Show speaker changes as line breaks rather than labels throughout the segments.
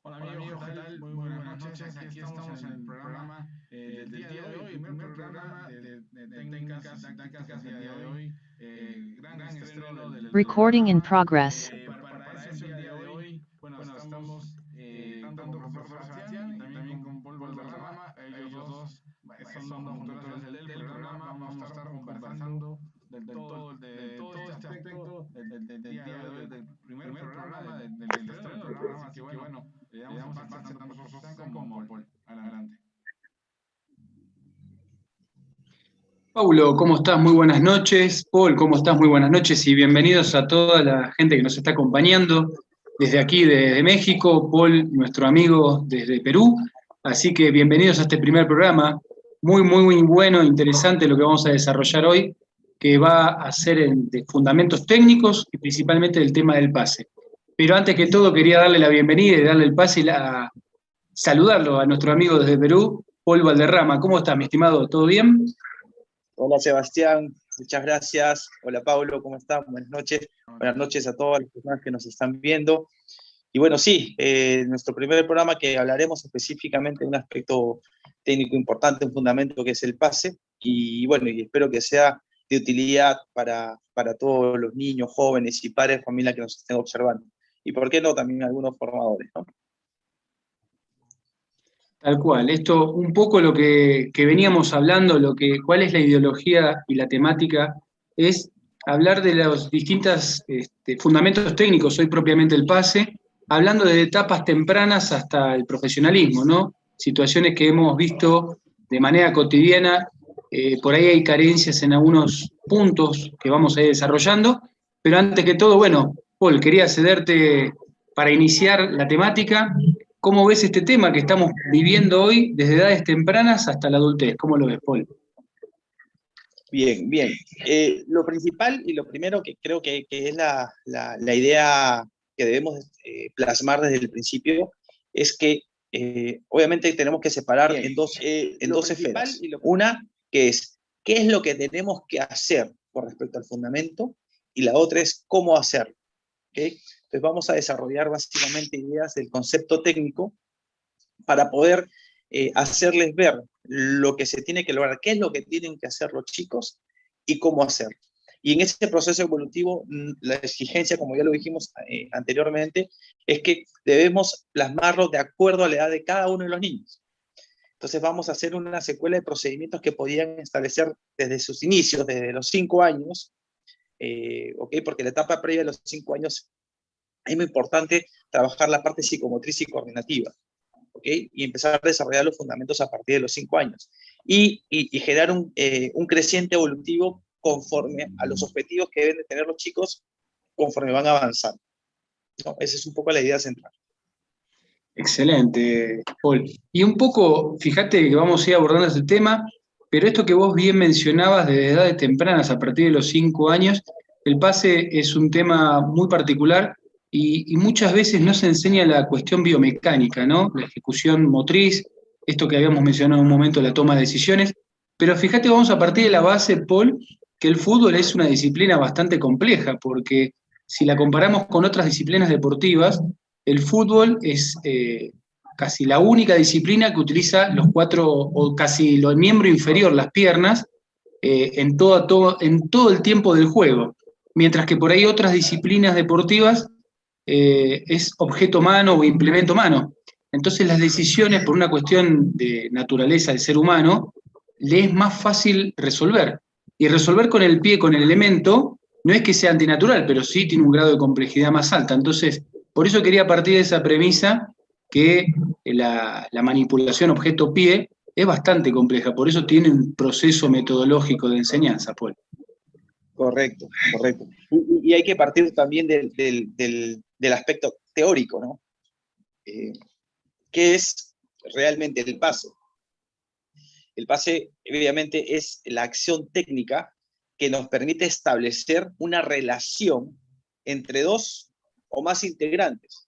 Hola amigos, ¿qué tal? Muy buenas noches. Aquí estamos en el programa del día de hoy, el primer programa de técnicas y tácticas del día de hoy. Gran estreno del
Recording in
programa.
progress.
Para eso el día de hoy, bueno, estamos tanto con profesor Sebastián y también con Paul Valderrama. Ellos dos son los conductores del programa. Vamos a estar conversando de todo este aspecto del día de hoy, del primer programa, del estreno del programa. Así que bueno. Le damos el pase tanto a profesor Sebastián como a Paul. Adelante.
Paulo, ¿cómo estás? Muy buenas noches. Paul, ¿cómo estás? Muy buenas noches y bienvenidos a toda la gente que nos está acompañando desde aquí, desde México. Paul, nuestro amigo desde Perú. Así que bienvenidos a este primer programa. Muy bueno, interesante lo que vamos a desarrollar hoy, que va a ser de fundamentos técnicos y principalmente del tema del pase. Pero antes que todo quería darle la bienvenida y darle el pase y saludarlo a nuestro amigo desde Perú, Paul Valderrama. ¿Cómo estás, mi estimado? ¿Todo bien?
Hola Sebastián, muchas gracias. Hola Pablo, ¿cómo estás? Buenas noches. Buenas noches a todas las personas que nos están viendo. Y bueno, sí, nuestro primer programa que hablaremos específicamente de un aspecto técnico importante, un fundamento que es el pase. Y bueno, y espero que sea de utilidad para todos los niños, jóvenes y padres de familia que nos estén observando. Y por qué no, también algunos formadores, ¿no?
Tal cual, esto un poco lo que veníamos hablando, cuál es la ideología y la temática, es hablar de los distintos fundamentos técnicos, hoy propiamente el pase, hablando de etapas tempranas hasta el profesionalismo, ¿no? Situaciones que hemos visto de manera cotidiana, por ahí hay carencias en algunos puntos que vamos a ir desarrollando, pero antes que todo, bueno, Paul, quería cederte para iniciar la temática. ¿Cómo ves este tema que estamos viviendo hoy desde edades tempranas hasta la adultez? ¿Cómo lo ves, Paul?
Bien. Lo principal y lo primero que creo que es la idea que debemos plasmar desde el principio es que obviamente tenemos que separar en dos esferas. Una que es qué es lo que tenemos que hacer con respecto al fundamento y la otra es cómo hacerlo. ¿Okay? Entonces vamos a desarrollar básicamente ideas del concepto técnico para poder hacerles ver lo que se tiene que lograr, qué es lo que tienen que hacer los chicos y cómo hacerlo. Y en ese proceso evolutivo, la exigencia, como ya lo dijimos anteriormente, es que debemos plasmarlo de acuerdo a la edad de cada uno de los niños. Entonces vamos a hacer una secuela de procedimientos que podían establecer desde sus inicios, desde los 5 años, ¿okay? Porque la etapa previa a los 5 años es muy importante trabajar la parte psicomotriz y coordinativa. ¿Okay? Y empezar a desarrollar los fundamentos a partir de los 5 años. Y generar un creciente evolutivo conforme a los objetivos que deben de tener los chicos conforme van avanzando, ¿no? Esa es un poco la idea central.
Excelente, Paul. Y un poco, fíjate que vamos a ir abordando este tema, pero esto que vos bien mencionabas de edades tempranas, a partir de los 5 años, el pase es un tema muy particular y muchas veces no se enseña la cuestión biomecánica, ¿no? La ejecución motriz, esto que habíamos mencionado en un momento, la toma de decisiones. Pero fíjate, vamos a partir de la base, Paul, que el fútbol es una disciplina bastante compleja, porque si la comparamos con otras disciplinas deportivas, el fútbol es casi la única disciplina que utiliza los 4, o casi el miembro inferior, las piernas, en todo el tiempo del juego. Mientras que por ahí otras disciplinas deportivas es objeto mano o implemento mano. Entonces las decisiones, por una cuestión de naturaleza del ser humano, le es más fácil resolver. Y resolver con el pie, con el elemento, no es que sea antinatural, pero sí tiene un grado de complejidad más alta. Entonces, por eso quería partir de esa premisa que la manipulación objeto-pie es bastante compleja, por eso tiene un proceso metodológico de enseñanza, Paul.
Correcto. Y hay que partir también del aspecto teórico, ¿no? ¿Qué es realmente el pase? El pase, obviamente, es la acción técnica que nos permite establecer una relación entre dos o más integrantes,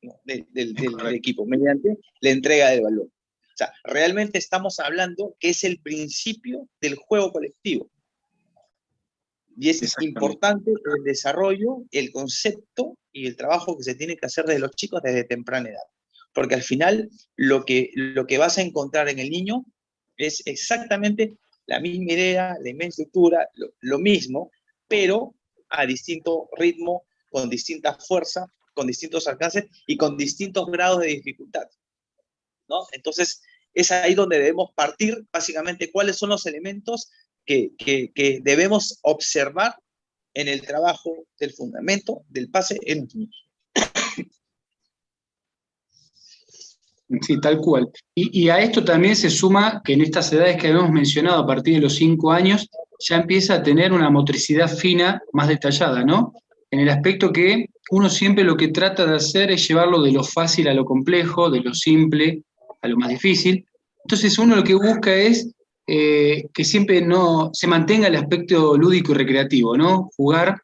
¿no? del equipo, mediante la entrega del balón. O sea, realmente estamos hablando que es el principio del juego colectivo. Y es importante el desarrollo, el concepto y el trabajo que se tiene que hacer de los chicos desde temprana edad. Porque al final lo que vas a encontrar en el niño es exactamente la misma idea, la misma estructura, lo mismo, pero a distinto ritmo, con distinta fuerza, con distintos alcances y con distintos grados de dificultad, ¿no? Entonces, es ahí donde debemos partir, básicamente, cuáles son los elementos que debemos observar en el trabajo del fundamento del pase en los niños.
Sí, tal cual. Y a esto también se suma que en estas edades que habíamos mencionado, a partir de los 5 años, ya empieza a tener una motricidad fina más detallada, ¿no? En el aspecto que uno siempre lo que trata de hacer es llevarlo de lo fácil a lo complejo, de lo simple a lo más difícil. Entonces uno lo que busca es que siempre no se mantenga el aspecto lúdico y recreativo, ¿no? Jugar.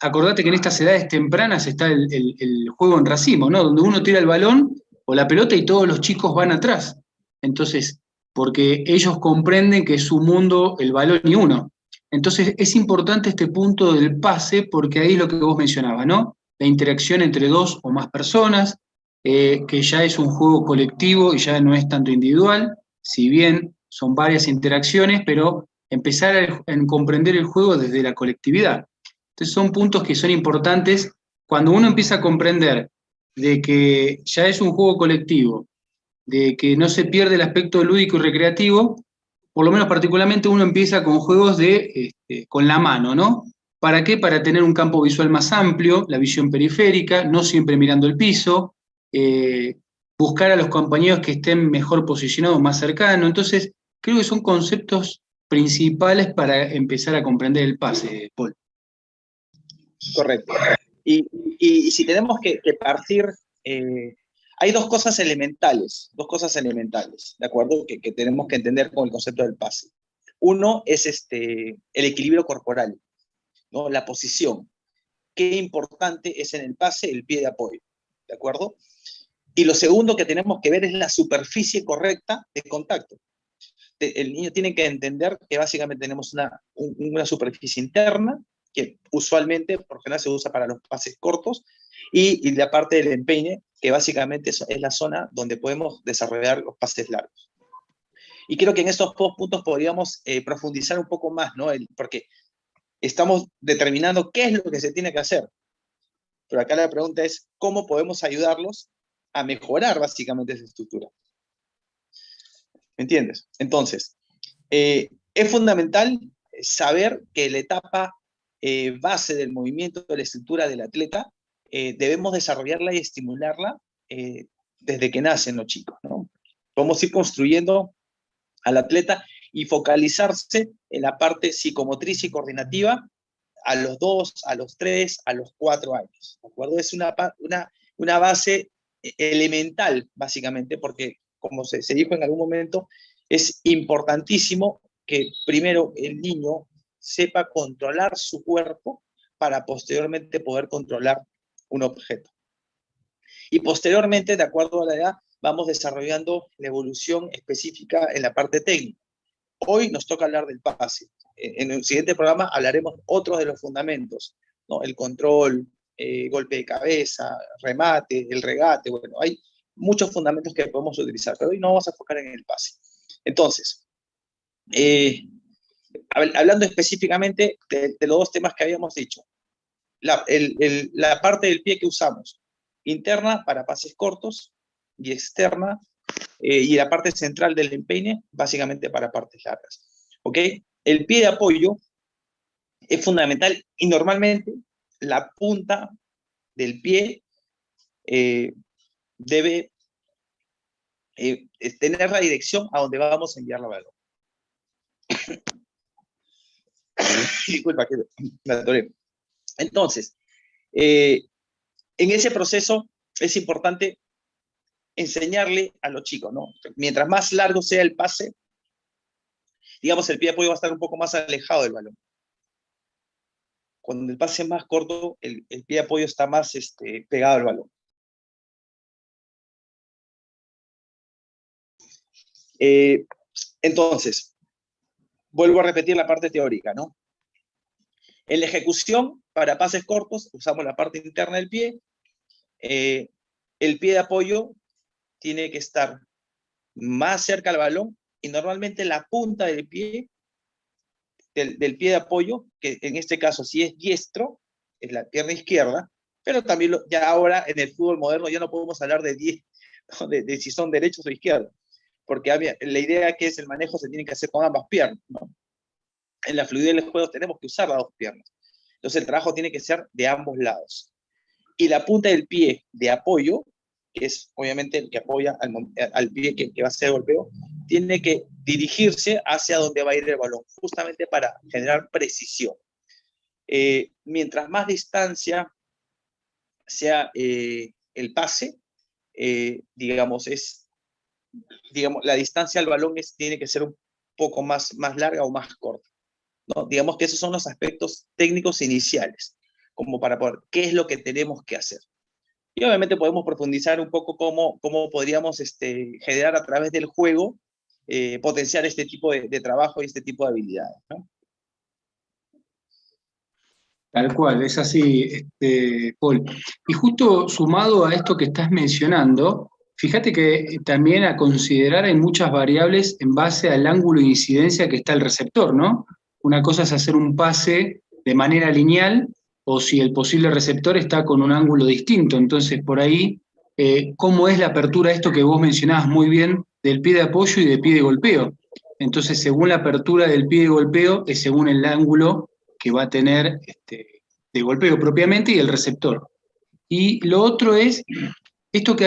Acordate que en estas edades tempranas está el juego en racimo, ¿no? Donde uno tira el balón o la pelota y todos los chicos van atrás. Entonces, porque ellos comprenden que es su mundo el balón y uno. Entonces, es importante este punto del pase porque ahí es lo que vos mencionabas, ¿no? La interacción entre 2 o más personas, que ya es un juego colectivo y ya no es tanto individual, si bien son varias interacciones, pero empezar a comprender el juego desde la colectividad. Entonces son puntos que son importantes cuando uno empieza a comprender de que ya es un juego colectivo, de que no se pierde el aspecto lúdico y recreativo, por lo menos particularmente uno empieza con juegos con la mano, ¿no? ¿Para qué? Para tener un campo visual más amplio, la visión periférica, no siempre mirando el piso, buscar a los compañeros que estén mejor posicionados, más cercanos. Entonces, creo que son conceptos principales para empezar a comprender el pase, Paul.
Correcto. Y si tenemos que partir, hay dos cosas elementales, ¿de acuerdo? Que tenemos que entender con el concepto del pase. Uno es el equilibrio corporal, ¿no? La posición. Qué importante es en el pase el pie de apoyo, ¿de acuerdo? Y lo segundo que tenemos que ver es la superficie correcta de contacto. El niño tiene que entender que básicamente tenemos una superficie interna, que usualmente, por general, se usa para los pases cortos, y la parte del empeine, que básicamente es la zona donde podemos desarrollar los pases largos. Y creo que en estos dos puntos podríamos profundizar un poco más, ¿no? Porque estamos determinando qué es lo que se tiene que hacer. Pero acá la pregunta es, ¿cómo podemos ayudarlos a mejorar básicamente esa estructura? ¿Me entiendes? Entonces, es fundamental saber que la etapa base del movimiento de la estructura del atleta debemos desarrollarla y estimularla desde que nacen los chicos, ¿no? Podemos ir construyendo al atleta y focalizarse en la parte psicomotriz y coordinativa a los 2, a los 3, a los 4 años, ¿de acuerdo? Es una base elemental, básicamente, porque, como se dijo en algún momento, es importantísimo que primero el niño sepa controlar su cuerpo para posteriormente poder controlar un objeto. Y posteriormente, de acuerdo a la edad, vamos desarrollando la evolución específica en la parte técnica. Hoy nos toca hablar del pase. En el siguiente programa hablaremos otros de los fundamentos, ¿no? El control, golpe de cabeza, remate, el regate. Bueno, hay muchos fundamentos que podemos utilizar, pero hoy no vamos a enfocar en el pase. Entonces, hablando específicamente de los dos temas que habíamos dicho, la parte del pie que usamos, interna para pases cortos y externa, y la parte central del empeine, básicamente para partes largas. ¿Ok? El pie de apoyo es fundamental y normalmente la punta del pie debe tener la dirección a donde vamos a enviar la balón. Disculpa, que me atoré. Entonces, en ese proceso es importante enseñarle a los chicos, ¿no? Mientras más largo sea el pase, digamos, el pie de apoyo va a estar un poco más alejado del balón. Cuando el pase es más corto, el pie de apoyo está más pegado al balón. Entonces, vuelvo a repetir la parte teórica, ¿no? En la ejecución, para pases cortos, usamos la parte interna del pie. El pie de apoyo tiene que estar más cerca al balón, y normalmente la punta del pie pie de apoyo, que en este caso si es diestro, es la pierna izquierda, pero también ya ahora en el fútbol moderno ya no podemos hablar ¿no? de si son derechos o izquierdos, porque la idea que es el manejo se tiene que hacer con ambas piernas, ¿no? En la fluidez del juego tenemos que usar las dos piernas, entonces el trabajo tiene que ser de ambos lados. Y la punta del pie de apoyo, que es obviamente el que apoya al pie que va a hacer el golpeo, tiene que dirigirse hacia donde va a ir el balón, justamente para generar precisión. Mientras más distancia sea el pase, digamos, la distancia al balón tiene que ser un poco más larga o más corta, ¿no? Digamos que esos son los aspectos técnicos iniciales, como para poder, ¿qué es lo que tenemos que hacer? Y obviamente podemos profundizar un poco cómo podríamos generar a través del juego, potenciar este tipo de trabajo y este tipo de habilidades, ¿no?
Tal cual, es así, Paul. Y justo sumado a esto que estás mencionando, fíjate que también a considerar hay muchas variables en base al ángulo de incidencia que está el receptor, ¿no? Una cosa es hacer un pase de manera lineal o si el posible receptor está con un ángulo distinto. Entonces, por ahí, ¿cómo es la apertura? Esto que vos mencionabas muy bien del pie de apoyo y del pie de golpeo. Entonces, según la apertura del pie de golpeo, es según el ángulo que va a tener de golpeo propiamente y el receptor. Y lo otro es esto que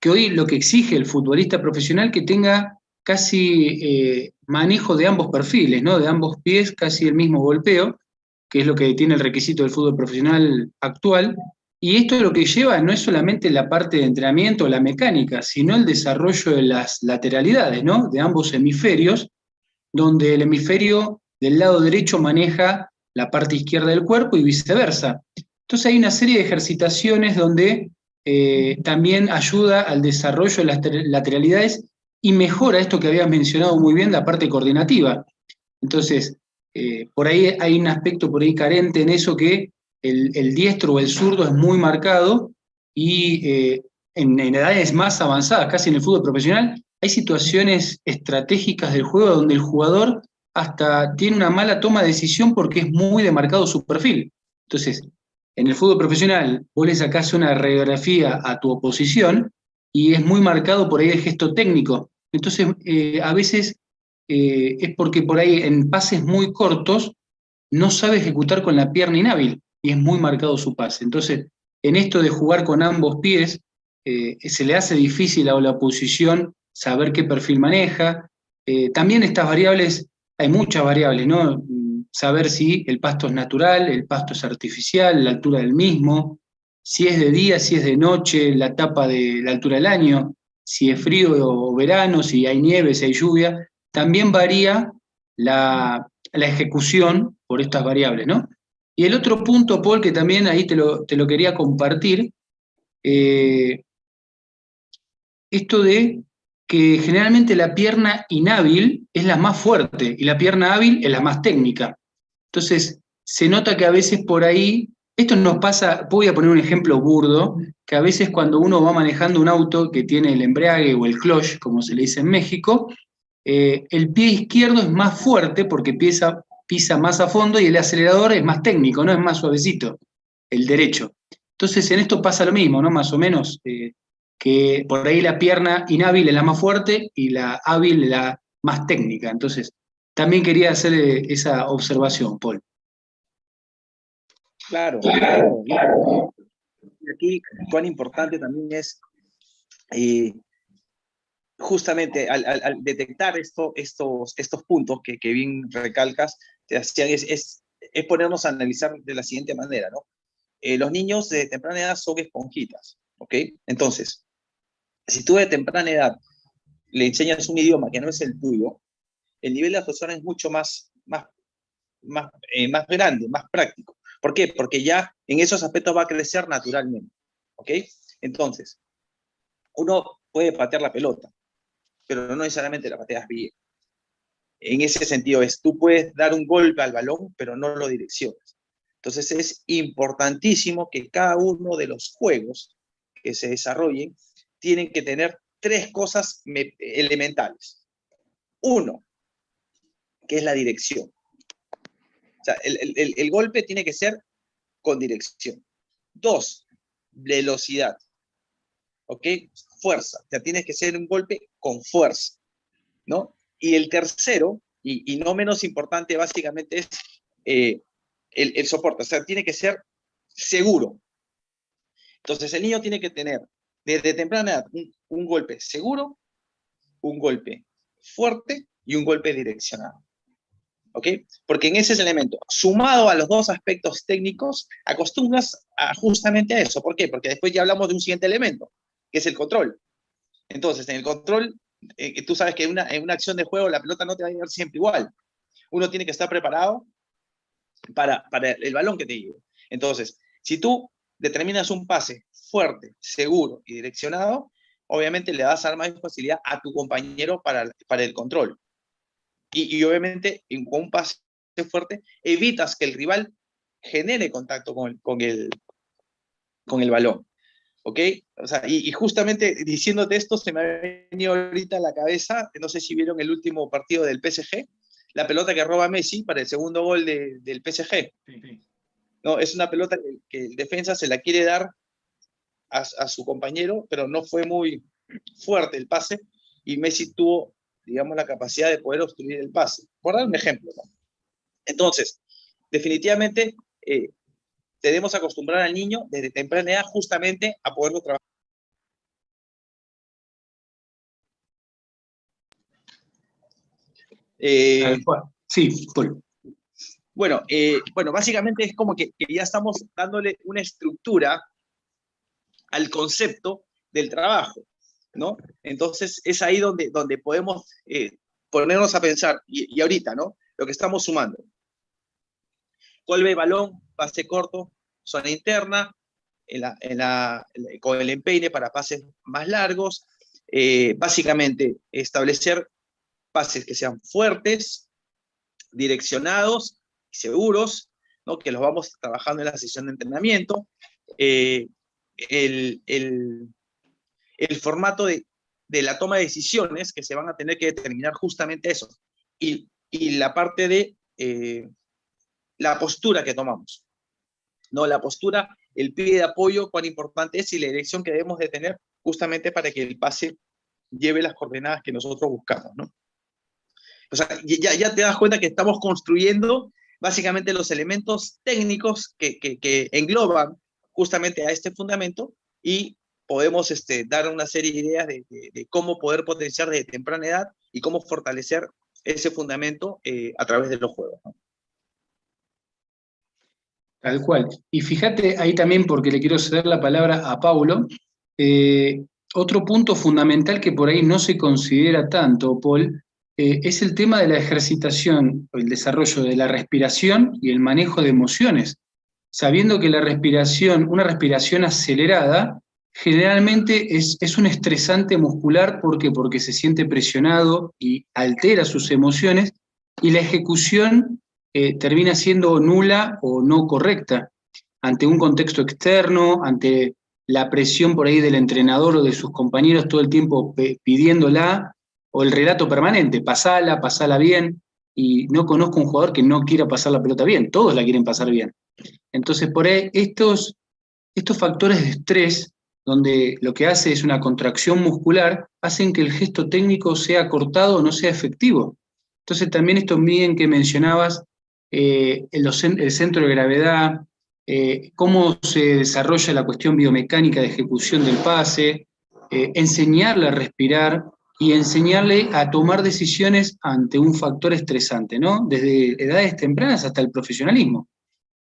hoy lo que exige el futbolista profesional, que tenga casi manejo de ambos perfiles, ¿no? De ambos pies, casi el mismo golpeo, que es lo que tiene el requisito del fútbol profesional actual. Y esto lo que lleva no es solamente la parte de entrenamiento, la mecánica, sino el desarrollo de las lateralidades, ¿no? De ambos hemisferios, donde el hemisferio del lado derecho maneja la parte izquierda del cuerpo y viceversa. Entonces hay una serie de ejercitaciones donde también ayuda al desarrollo de las lateralidades y mejora esto que habías mencionado muy bien, la parte coordinativa. Entonces, por ahí hay un aspecto por ahí carente en eso, que el diestro o el zurdo es muy marcado y en edades más avanzadas, casi en el fútbol profesional, hay situaciones estratégicas del juego donde el jugador hasta tiene una mala toma de decisión porque es muy demarcado su perfil. Entonces, en el fútbol profesional, vos le sacás una radiografía a tu oposición y es muy marcado por ahí el gesto técnico. Entonces, a veces es porque por ahí en pases muy cortos no sabe ejecutar con la pierna inhábil y es muy marcado su pase. Entonces, en esto de jugar con ambos pies, se le hace difícil a la oposición saber qué perfil maneja. También estas variables, hay muchas variables, ¿no? Saber si el pasto es natural, el pasto es artificial, la altura del mismo, si es de día, si es de noche, la etapa de la altura del año, si es frío o verano, si hay nieve, si hay lluvia. También varía la ejecución por estas variables, ¿no? Y el otro punto, Paul, que también ahí te lo quería compartir, esto de que generalmente la pierna inhábil es la más fuerte y la pierna hábil es la más técnica. Entonces, se nota que a veces por ahí, esto nos pasa, voy a poner un ejemplo burdo, que a veces cuando uno va manejando un auto que tiene el embrague o el clutch, como se le dice en México, el pie izquierdo es más fuerte porque pisa más a fondo y el acelerador es más técnico, ¿no? Es más suavecito, el derecho. Entonces, en esto pasa lo mismo, ¿no? Más o menos, que por ahí la pierna inhábil es la más fuerte y la hábil es la más técnica. Entonces, también quería hacer esa observación, Paul.
Claro. Y aquí, cuán importante también es justamente al detectar estos puntos que bien recalcas, te hacían, es ponernos a analizar de la siguiente manera, ¿no? Los niños de temprana edad son esponjitas, ¿ok? Entonces, si tú de temprana edad le enseñas un idioma que no es el tuyo, el nivel de absorción es mucho más grande, más práctico. ¿Por qué? Porque ya en esos aspectos va a crecer naturalmente, ¿ok? Entonces, uno puede patear la pelota, pero no necesariamente la pateas bien. en ese sentido es, tú puedes dar un golpe al balón, pero no lo direccionas. Entonces es importantísimo que cada uno de los juegos que se desarrollen tienen que tener 3 cosas elementales. 1, que es la dirección. O sea, el golpe tiene que ser con dirección. 2, velocidad. ¿Ok? Fuerza. O sea, tienes que ser un golpe con fuerza, ¿no? Y el tercero, y no menos importante, básicamente es el soporte. O sea, tiene que ser seguro. Entonces, el niño tiene que tener, desde temprana edad, un golpe seguro, un golpe fuerte y un golpe direccionado. ¿Ok? Porque en ese elemento, sumado a los 2 aspectos técnicos, acostumbras justamente a eso. ¿Por qué? Porque después ya hablamos de un siguiente elemento, que es el control. Entonces, en el control, tú sabes que en una acción de juego la pelota no te va a llegar siempre igual. Uno tiene que estar preparado para el balón que te llegue. Entonces, si tú determinas un pase fuerte, seguro y direccionado, obviamente le vas a dar más facilidad a tu compañero para el control. Y obviamente, con un pase fuerte, evitas que el rival genere contacto con el balón. ¿Ok? O sea, y justamente diciéndote esto, se me ha venido ahorita a la cabeza, no sé si vieron el último partido del PSG, la pelota que roba Messi para el segundo gol del PSG.
Sí.
No, es una pelota que el defensa se la quiere dar a su compañero, pero no fue muy fuerte el pase, y Messi tuvo, digamos, la capacidad de poder obstruir el pase. Por dar un ejemplo, ¿no? Entonces, definitivamente, debemos acostumbrar al niño desde temprana edad justamente a poderlo trabajar.
Sí, Paul.
Bueno, básicamente es como que ya estamos dándole una estructura al concepto del trabajo, ¿no? Entonces es ahí donde podemos ponernos a pensar, y ahorita, ¿no? Lo que estamos sumando. Golpe de balón, pase corto, zona interna, con el empeine para pases más largos. Básicamente, establecer pases que sean fuertes, direccionados y seguros, ¿no? Que los vamos trabajando en la sesión de entrenamiento. El formato de la toma de decisiones, que se van a tener que determinar justamente eso. Y la parte de la postura que tomamos. ¿No? La postura, el pie de apoyo, cuán importante es, y la dirección que debemos de tener justamente para que el pase lleve las coordenadas que nosotros buscamos, ¿no? O sea, ya te das cuenta que estamos construyendo básicamente los elementos técnicos que engloban justamente a este fundamento, y podemos dar una serie de ideas de cómo poder potenciar desde temprana edad y cómo fortalecer ese fundamento a través de los juegos, ¿no?
Tal cual. Y fíjate ahí también, porque le quiero ceder la palabra a Paulo, otro punto fundamental que por ahí no se considera tanto, Paul, es el tema de la ejercitación, el desarrollo de la respiración y el manejo de emociones, sabiendo que la respiración, una respiración acelerada, generalmente es un estresante muscular. ¿Por qué? Porque se siente presionado y altera sus emociones, y la ejecución termina siendo nula o no correcta ante un contexto externo, ante la presión por ahí del entrenador o de sus compañeros todo el tiempo pidiéndola, o el relato permanente, pasala bien, y no conozco un jugador que no quiera pasar la pelota bien, todos la quieren pasar bien. Entonces, por ahí, estos factores de estrés, donde lo que hace es una contracción muscular, hacen que el gesto técnico sea cortado o no sea efectivo. Entonces, también esto bien que mencionabas, el centro de gravedad, cómo se desarrolla la cuestión biomecánica de ejecución del pase, enseñarle a respirar y enseñarle a tomar decisiones ante un factor estresante, ¿no? Desde edades tempranas hasta el profesionalismo.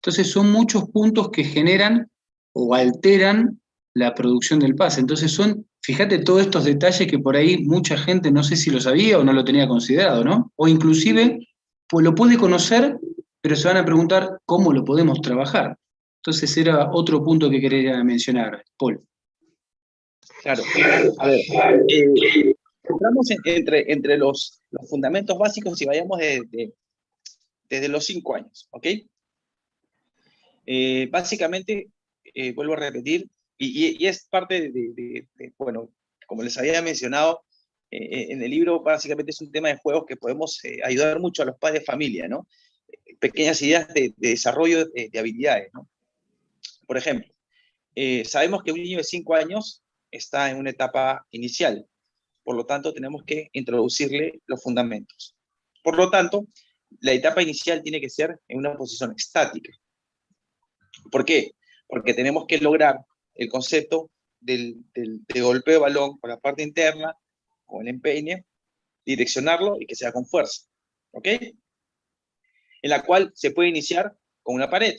Entonces son muchos puntos que generan o alteran la producción del pase. Entonces fíjate todos estos detalles que por ahí mucha gente no sé si lo sabía o no lo tenía considerado, ¿no? O inclusive pues lo puede conocer, pero se van a preguntar cómo lo podemos trabajar. Entonces era otro punto que quería mencionar, Paul.
Claro. A ver, entramos entre los fundamentos básicos y vayamos desde los 5 años, ¿ok? Básicamente, vuelvo a repetir, y es parte bueno, como les había mencionado, en el libro básicamente es un tema de juegos que podemos ayudar mucho a los padres de familia, ¿no? Pequeñas ideas de desarrollo de habilidades, ¿no? Por ejemplo, sabemos que un niño de 5 años está en una etapa inicial, por lo tanto tenemos que introducirle los fundamentos. Por lo tanto, la etapa inicial tiene que ser en una posición estática. ¿Por qué? Porque tenemos que lograr el concepto de golpeo de balón por la parte interna, con el empeine, direccionarlo y que sea con fuerza, ¿ok? En la cual se puede iniciar con una pared,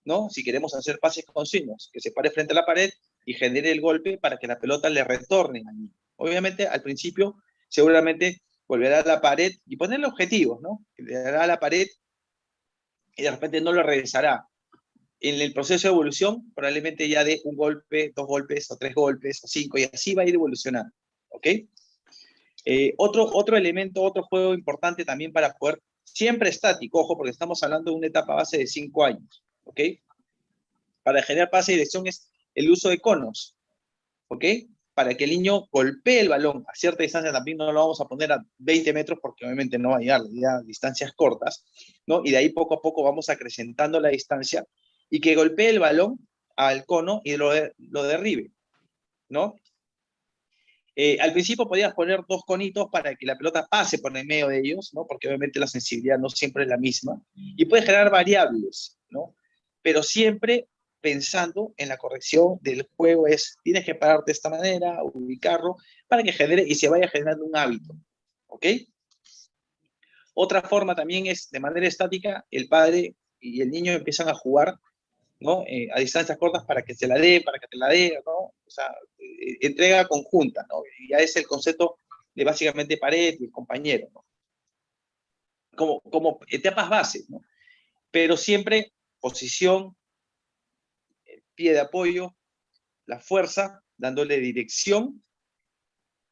¿no? Si queremos hacer pases continuos, que se pare frente a la pared y genere el golpe para que la pelota le retorne al niño. Obviamente, al principio, seguramente volverá a la pared y ponerle objetivos, ¿no? Le dará a la pared y de repente no lo regresará. En el proceso de evolución, probablemente ya dé un golpe, 2 golpes, o 3 golpes, o 5, y así va a ir evolucionando, ¿ok? Otro elemento, otro juego importante también para poder, siempre estático, ojo, porque estamos hablando de una etapa base de 5 años, ¿ok? Para generar pase y dirección es el uso de conos, ¿ok? Para que el niño golpee el balón a cierta distancia, también no lo vamos a poner a 20 metros porque obviamente no va a llegar a distancias cortas, ¿no? Y de ahí poco a poco vamos acrecentando la distancia y que golpee el balón al cono y lo derribe, ¿no? Al principio podías poner 2 conitos para que la pelota pase por el medio de ellos, ¿no? Porque obviamente la sensibilidad no siempre es la misma, y puedes generar variables, ¿no? Pero siempre pensando en la corrección del juego tienes que pararte de esta manera, ubicarlo, para que genere y se vaya generando un hábito, ¿ok? Otra forma también es, de manera estática, el padre y el niño empiezan a jugar, ¿no? A distancias cortas para que se la dé, para que te la dé, ¿no? O sea, entrega conjunta, ¿no? Y ya es el concepto de básicamente pared y el compañero, ¿no? Como etapas bases, ¿no? Pero siempre posición, pie de apoyo, la fuerza, dándole dirección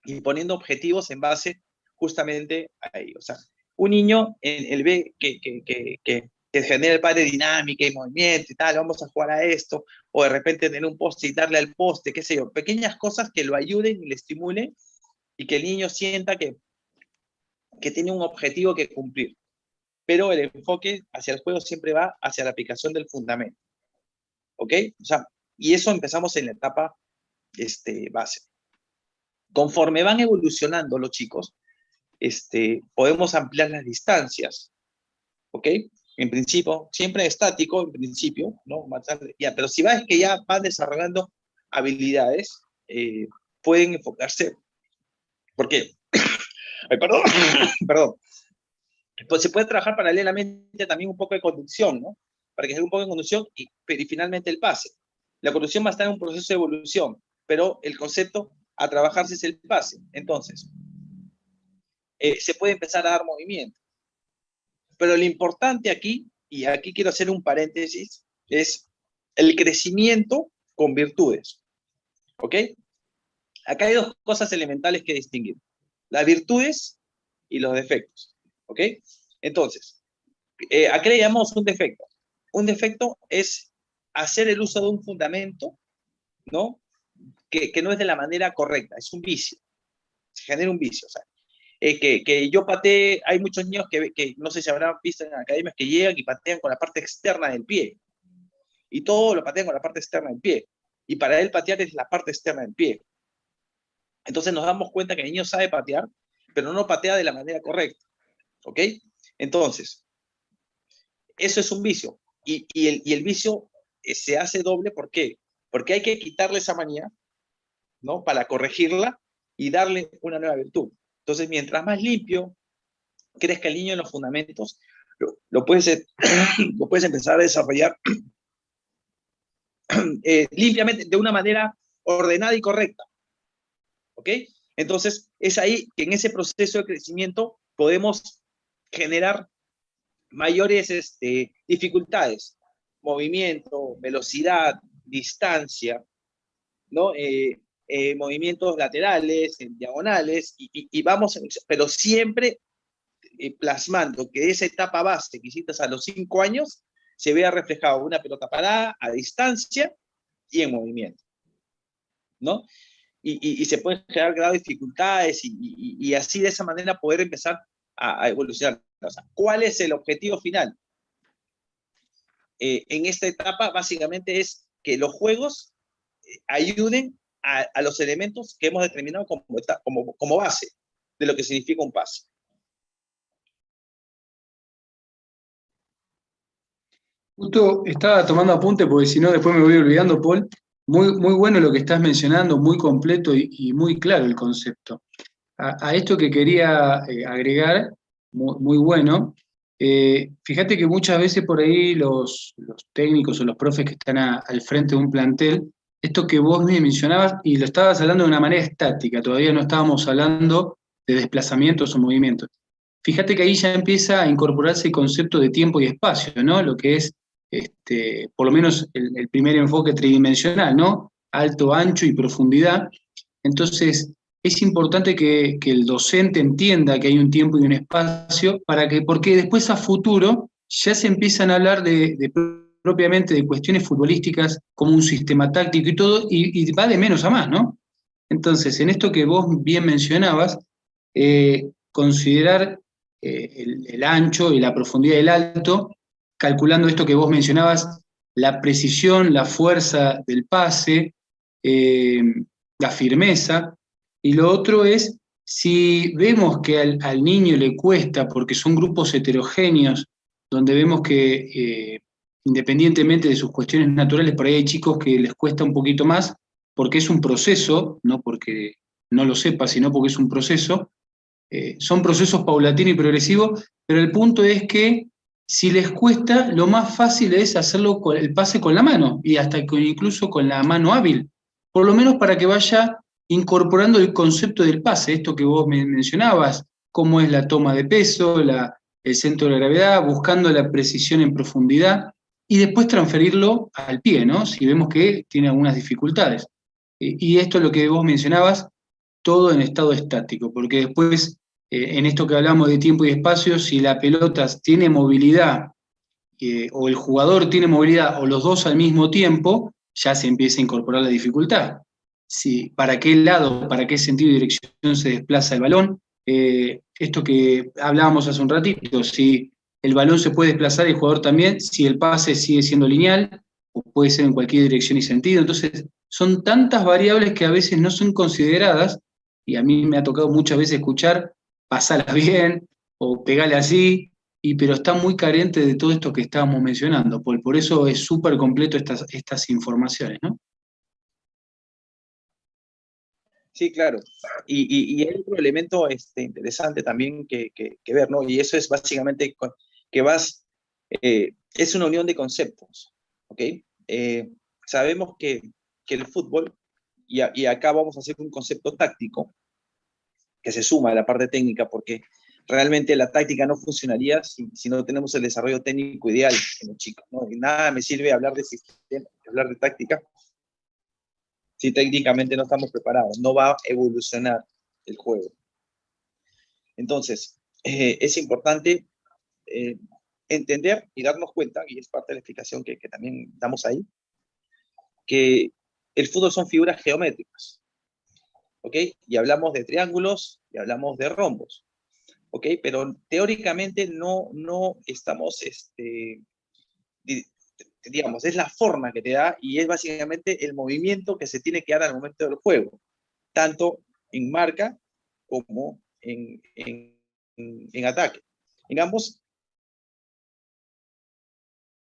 y poniendo objetivos en base justamente a ello. O sea, un niño, el ve que genera el padre dinámica y movimiento y tal, vamos a jugar a esto, o de repente tener un poste y darle al poste, qué sé yo, pequeñas cosas que lo ayuden y le estimulen y que el niño sienta que tiene un objetivo que cumplir. Pero el enfoque hacia el juego siempre va hacia la aplicación del fundamento. ¿Ok? O sea, y eso empezamos en la etapa base. Conforme van evolucionando los chicos, podemos ampliar las distancias. ¿Ok? En principio, siempre estático, en principio, ¿no? Ya, pero si ves que ya van desarrollando habilidades, pueden enfocarse. ¿Por qué? Ay, perdón, perdón. Pues se puede trabajar paralelamente también un poco de conducción, ¿no? Para que sea un poco de conducción y finalmente el pase. La conducción va a estar en un proceso de evolución, pero el concepto a trabajarse es el pase. Entonces, se puede empezar a dar movimiento. Pero lo importante aquí, y aquí quiero hacer un paréntesis, es el crecimiento con virtudes. ¿Ok? Acá hay 2 cosas elementales que distinguir. Las virtudes y los defectos. ¿Ok? Entonces, ¿a qué le llamamos un defecto? Un defecto es hacer el uso de un fundamento, ¿no? Que no es de la manera correcta, es un vicio. Se genera un vicio. O sea, que yo patee, hay muchos niños que no sé si habrán visto en academias que llegan y patean con la parte externa del pie. Y todo lo patean con la parte externa del pie. Y para él patear es la parte externa del pie. Entonces nos damos cuenta que el niño sabe patear, pero no patea de la manera correcta. ¿Ok? Entonces, eso es un vicio. Y el vicio se hace doble, ¿por qué? Porque hay que quitarle esa manía, ¿no? Para corregirla y darle una nueva virtud. Entonces, mientras más limpio crezca el niño en los fundamentos, lo puedes, lo puedes empezar a desarrollar limpiamente, de una manera ordenada y correcta. ¿Ok? Entonces, es ahí que en ese proceso de crecimiento podemos generar mayores dificultades, movimiento, velocidad, distancia, ¿no? movimientos laterales, en diagonales, y vamos, pero siempre plasmando que esa etapa base que hiciste a los 5 años se vea reflejado una pelota parada, a distancia y en movimiento, ¿no? Y se pueden generar grados de dificultades y así de esa manera poder empezar a evolucionar. O sea, ¿cuál es el objetivo final? En esta etapa básicamente es que los juegos ayuden a los elementos que hemos determinado como base de lo que significa un pase.
Justo estaba tomando apunte porque si no después me voy olvidando, Paul. Muy bueno lo que estás mencionando, muy completo y muy claro el concepto. A esto que quería agregar, muy bueno, fíjate que muchas veces por ahí los técnicos o los profes que están al frente de un plantel, esto que vos me mencionabas, y lo estabas hablando de una manera estática, todavía no estábamos hablando de desplazamientos o movimientos. Fíjate que ahí ya empieza a incorporarse el concepto de tiempo y espacio, ¿no? Lo que es, por lo menos, el primer enfoque tridimensional, ¿no? Alto, ancho y profundidad. Entonces, es importante que el docente entienda que hay un tiempo y un espacio, porque después a futuro ya se empiezan a hablar propiamente de cuestiones futbolísticas como un sistema táctico y todo, y va de menos a más, ¿no? Entonces, en esto que vos bien mencionabas, considerar el ancho y la profundidad del alto, calculando esto que vos mencionabas, la precisión, la fuerza del pase, la firmeza, y lo otro es, si vemos que al niño le cuesta, porque son grupos heterogéneos, donde vemos que independientemente de sus cuestiones naturales, por ahí hay chicos que les cuesta un poquito más, porque es un proceso, no porque no lo sepa, sino porque es un proceso, son procesos paulatinos y progresivos, pero el punto es que si les cuesta, lo más fácil es hacerlo con el pase con la mano, y hasta incluso con la mano hábil, por lo menos para que vaya incorporando el concepto del pase, esto que vos me mencionabas, cómo es la toma de peso, el centro de la gravedad, buscando la precisión en profundidad, y después transferirlo al pie, ¿no? Si vemos que tiene algunas dificultades. Y esto es lo que vos mencionabas, todo en estado estático, porque después, en esto que hablamos de tiempo y espacio, si la pelota tiene movilidad, o el jugador tiene movilidad, o los dos al mismo tiempo, ya se empieza a incorporar la dificultad. Si, para qué lado, para qué sentido y dirección se desplaza el balón. Esto que hablábamos hace un ratito, si el balón se puede desplazar, el jugador también, si el pase sigue siendo lineal, o puede ser en cualquier dirección y sentido. Entonces, son tantas variables que a veces no son consideradas, y a mí me ha tocado muchas veces escuchar, pasala bien, o pegale así, pero está muy carente de todo esto que estábamos mencionando, Paul. Por eso es súper completo estas informaciones, ¿no?
Sí, claro. Y hay otro elemento interesante también que ver, ¿no? Y eso es básicamente que es una unión de conceptos, ¿ok? Sabemos que el fútbol, y acá vamos a hacer un concepto táctico, que se suma a la parte técnica, porque realmente la táctica no funcionaría si no tenemos el desarrollo técnico ideal en los chicos, ¿no? Y nada me sirve hablar de sistema, hablar de táctica, si técnicamente no estamos preparados, no va a evolucionar el juego. Entonces, es importante entender y darnos cuenta, y es parte de la explicación que también damos ahí, que el fútbol son figuras geométricas, ¿ok? Y hablamos de triángulos y hablamos de rombos, ¿ok? Pero teóricamente no estamos, digamos, es la forma que te da y es básicamente el movimiento que se tiene que dar al momento del juego, tanto en marca como en ataque. En ambos,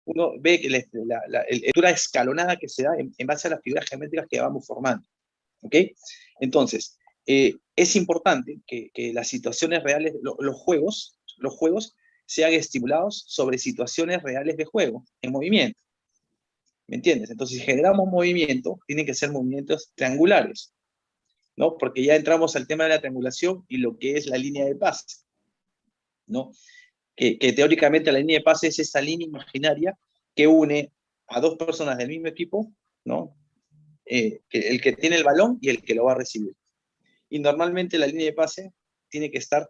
uno ve que la estructura escalonada que se da en base a las figuras geométricas que vamos formando, ¿ok? Entonces, es importante que las situaciones reales, los juegos sean estimulados sobre situaciones reales de juego, en movimiento. ¿Me entiendes? Entonces, si generamos movimiento, tienen que ser movimientos triangulares, ¿no? Porque ya entramos al tema de la triangulación y lo que es la línea de pase, ¿no? Que teóricamente la línea de pase es esa línea imaginaria que une a dos personas del mismo equipo, ¿no? el que tiene el balón y el que lo va a recibir. Y normalmente la línea de pase tiene que estar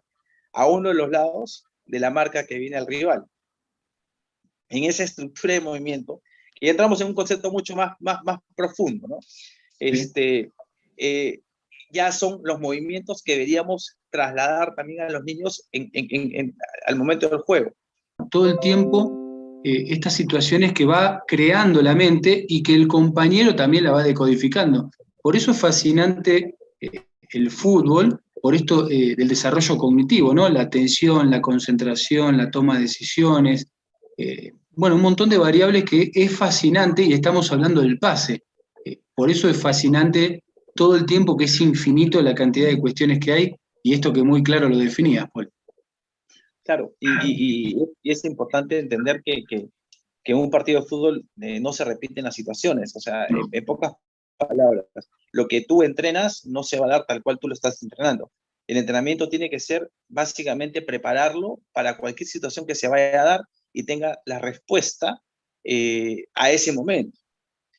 a uno de los lados de la marca que viene al rival. En esa estructura de movimiento, y entramos en un concepto mucho más profundo, ¿no? Ya son los movimientos que deberíamos trasladar también a los niños al momento del juego.
Todo el tiempo estas situaciones que va creando la mente y que el compañero también la va decodificando. Por eso es fascinante el fútbol, por esto del desarrollo cognitivo, ¿no? La atención, la concentración, la toma de decisiones, bueno, un montón de variables que es fascinante, y estamos hablando del pase. Por eso es fascinante todo el tiempo, que es infinito la cantidad de cuestiones que hay, y esto que muy claro lo definías, Paul.
Claro, y es importante entender que en un partido de fútbol no se repiten las situaciones, o sea, en pocas palabras, lo que tú entrenas no se va a dar tal cual tú lo estás entrenando. El entrenamiento tiene que ser básicamente prepararlo para cualquier situación que se vaya a dar y tenga la respuesta a ese momento.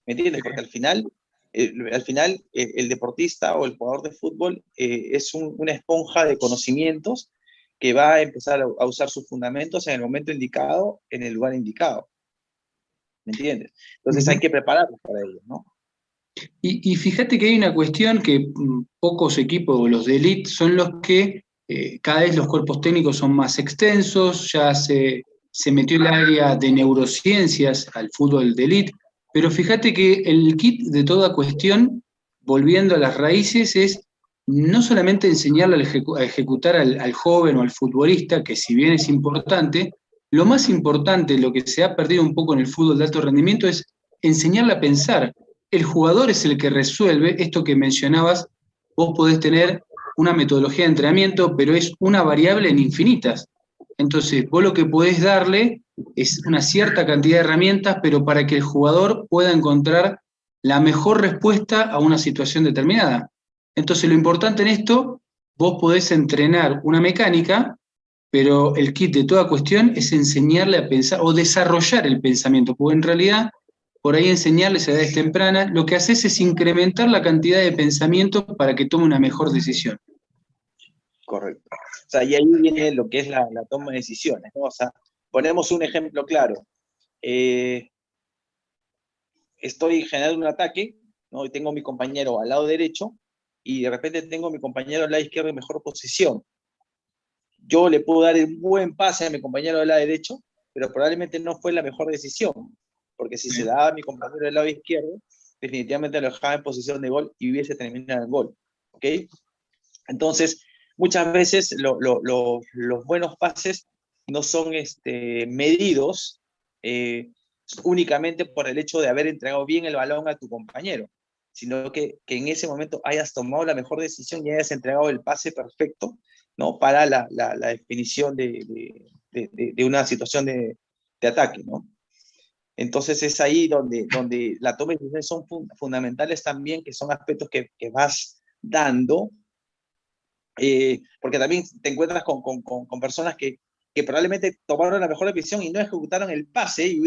¿Me entiendes? Porque al final el deportista o el jugador de fútbol es una esponja de conocimientos que va a empezar a usar sus fundamentos en el momento indicado, en el lugar indicado. ¿Me entiendes? Entonces hay que prepararlos para ello, ¿no?
Y fíjate que hay una cuestión que pocos equipos, los de elite, son los que cada vez los cuerpos técnicos son más extensos, ya se metió el área de neurociencias al fútbol de elite, pero fíjate que el kit de toda cuestión, volviendo a las raíces, es no solamente enseñarle a ejecutar al joven o al futbolista, que si bien es importante, lo más importante, lo que se ha perdido un poco en el fútbol de alto rendimiento, es enseñarle a pensar. El jugador es el que resuelve esto que mencionabas. Vos podés tener una metodología de entrenamiento, pero es una variable en infinitas. Entonces, vos lo que podés darle es una cierta cantidad de herramientas, pero para que el jugador pueda encontrar la mejor respuesta a una situación determinada. Entonces, lo importante en esto, vos podés entrenar una mecánica, pero el kit de toda cuestión es enseñarle a pensar o desarrollar el pensamiento, porque en realidad, por ahí enseñarles a edades tempranas, lo que haces es incrementar la cantidad de pensamiento para que tome una mejor decisión.
Correcto. O sea, y ahí viene lo que es la toma de decisiones, ¿no? O sea, ponemos un ejemplo claro. Estoy generando un ataque, ¿no? Y tengo a mi compañero al lado derecho, y de repente tengo a mi compañero al lado izquierdo en mejor posición. Yo le puedo dar un buen pase a mi compañero del lado derecho, pero probablemente no fue la mejor decisión, porque si se daba a mi compañero del lado izquierdo, definitivamente lo dejaba en posición de gol y hubiese terminado el gol. ¿Ok? Entonces, muchas veces los buenos pases no son medidos únicamente por el hecho de haber entregado bien el balón a tu compañero, sino que en ese momento hayas tomado la mejor decisión y hayas entregado el pase perfecto, ¿no? Para la definición de una situación de ataque, ¿no? Entonces es ahí donde la toma de decisiones son fundamentales también, que son aspectos que vas dando, porque también te encuentras con personas que probablemente tomaron la mejor decisión y no ejecutaron el pase y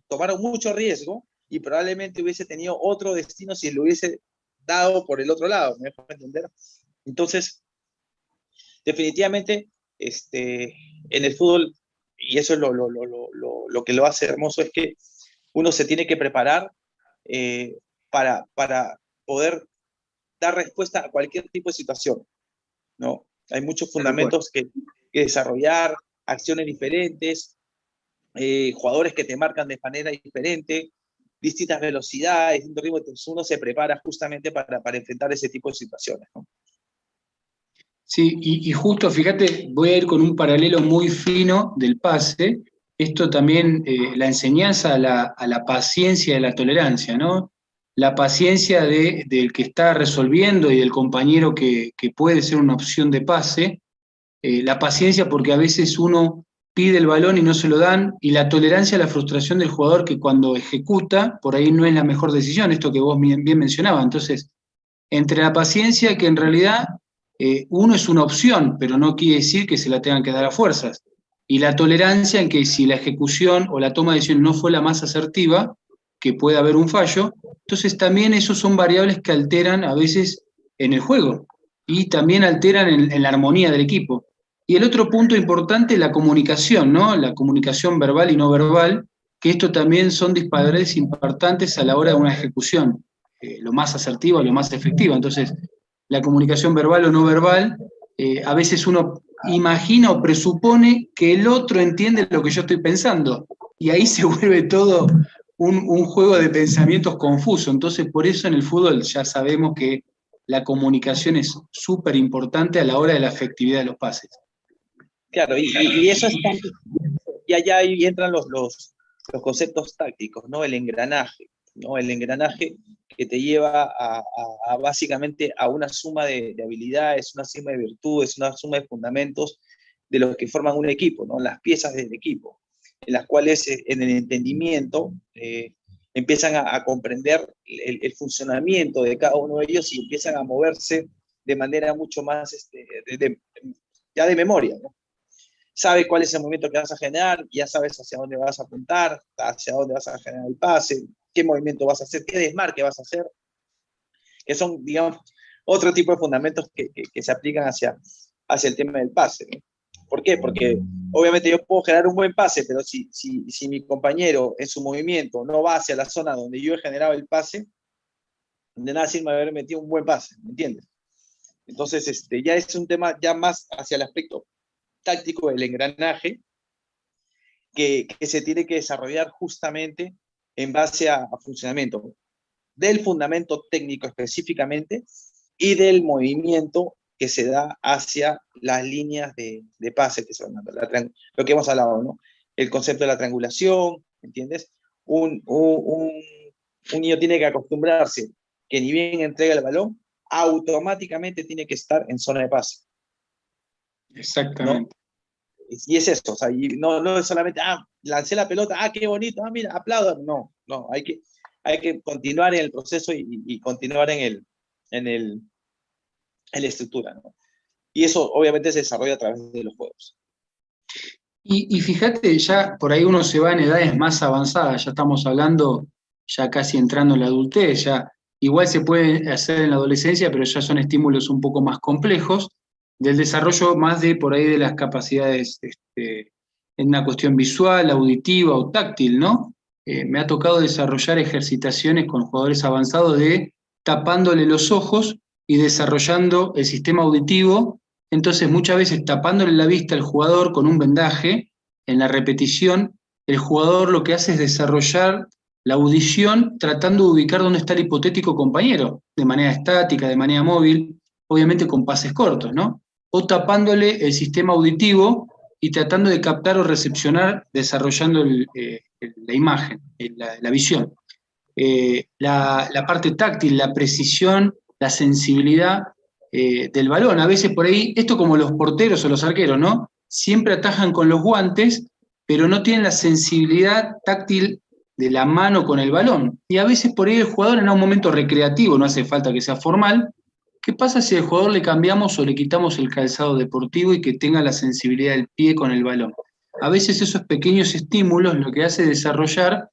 tomaron mucho riesgo y probablemente hubiese tenido otro destino si lo hubiese dado por el otro lado, ¿me dejo entender? Entonces, definitivamente, en el fútbol, y eso es lo que lo hace hermoso, es que uno se tiene que preparar para poder dar respuesta a cualquier tipo de situación, ¿no? Hay muchos fundamentos que desarrollar, acciones diferentes, jugadores que te marcan de manera diferente, distintas velocidades, distintos ritmos, entonces uno se prepara justamente para enfrentar ese tipo de situaciones, ¿no?
Sí, y justo, fíjate, voy a ir con un paralelo muy fino del pase. Esto también, la enseñanza a la paciencia y a la tolerancia, ¿no? La paciencia del que está resolviendo y del compañero que puede ser una opción de pase. La paciencia porque a veces uno pide el balón y no se lo dan, y la tolerancia a la frustración del jugador que cuando ejecuta, por ahí no es la mejor decisión, esto que vos bien mencionabas. Entonces, entre la paciencia, que en realidad uno es una opción, pero no quiere decir que se la tengan que dar a fuerzas, y la tolerancia en que si la ejecución o la toma de decisión no fue la más asertiva, que pueda haber un fallo. Entonces también esos son variables que alteran a veces en el juego y también alteran en la armonía del equipo. Y el otro punto importante es la comunicación, ¿no? La comunicación verbal y no verbal, que esto también son disparadores importantes a la hora de una ejecución, lo más asertiva, lo más efectiva. Entonces, la comunicación verbal o no verbal, a veces uno imagina o presupone que el otro entiende lo que yo estoy pensando, y ahí se vuelve todo un juego de pensamientos confuso. Entonces, por eso en el fútbol ya sabemos que la comunicación es súper importante a la hora de la efectividad de los pases.
Claro, y eso es tan, y allá ahí entran los conceptos tácticos, ¿no? El engranaje, ¿no? El engranaje que te lleva a básicamente a una suma de habilidades, una suma de virtudes, una suma de fundamentos de los que forman un equipo, ¿no? Las piezas del equipo, en las cuales en el entendimiento empiezan a comprender el funcionamiento de cada uno de ellos y empiezan a moverse de manera mucho más ya de memoria, ¿no? Sabes cuál es el movimiento que vas a generar, ya sabes hacia dónde vas a apuntar, hacia dónde vas a generar el pase, qué movimiento vas a hacer, qué desmarque vas a hacer, que son, digamos, otro tipo de fundamentos que se aplican hacia el tema del pase, ¿no? ¿Por qué? Porque obviamente yo puedo generar un buen pase, pero si mi compañero en su movimiento no va hacia la zona donde yo he generado el pase, de nada sirve haber metido un buen pase, ¿me entiendes? Entonces, ya es un tema ya más hacia el aspecto táctico del engranaje que se tiene que desarrollar justamente en base a funcionamiento del fundamento técnico específicamente y del movimiento que se da hacia las líneas de pase que se van dando, lo que hemos hablado, ¿no? El concepto de la triangulación, ¿entiendes? Un niño tiene que acostumbrarse que ni bien entrega el balón, automáticamente tiene que estar en zona de pase.
Exactamente.
¿No? Y es eso, o sea, y no es solamente, lancé la pelota, qué bonito, mira, aplaudo. No, hay que continuar en el proceso y continuar en la estructura, ¿no? Y eso obviamente se desarrolla a través de los juegos.
Y fíjate, ya por ahí uno se va en edades más avanzadas, ya estamos hablando, ya casi entrando en la adultez, ya igual se puede hacer en la adolescencia, pero ya son estímulos un poco más complejos, del desarrollo más de por ahí de las capacidades en una cuestión visual, auditiva o táctil, ¿no? Me ha tocado desarrollar ejercitaciones con jugadores avanzados de tapándole los ojos y desarrollando el sistema auditivo. Entonces, muchas veces tapándole la vista al jugador con un vendaje, en la repetición, el jugador lo que hace es desarrollar la audición tratando de ubicar dónde está el hipotético compañero, de manera estática, de manera móvil, obviamente con pases cortos, ¿no? O tapándole el sistema auditivo y tratando de captar o recepcionar, desarrollando la imagen, la visión. La parte táctil, la precisión, la sensibilidad del balón. A veces por ahí, esto como los porteros o los arqueros, ¿no? Siempre atajan con los guantes, pero no tienen la sensibilidad táctil de la mano con el balón. Y a veces por ahí el jugador en un momento recreativo, no hace falta que sea formal, ¿qué pasa si al jugador le cambiamos o le quitamos el calzado deportivo y que tenga la sensibilidad del pie con el balón? A veces esos pequeños estímulos lo que hace desarrollar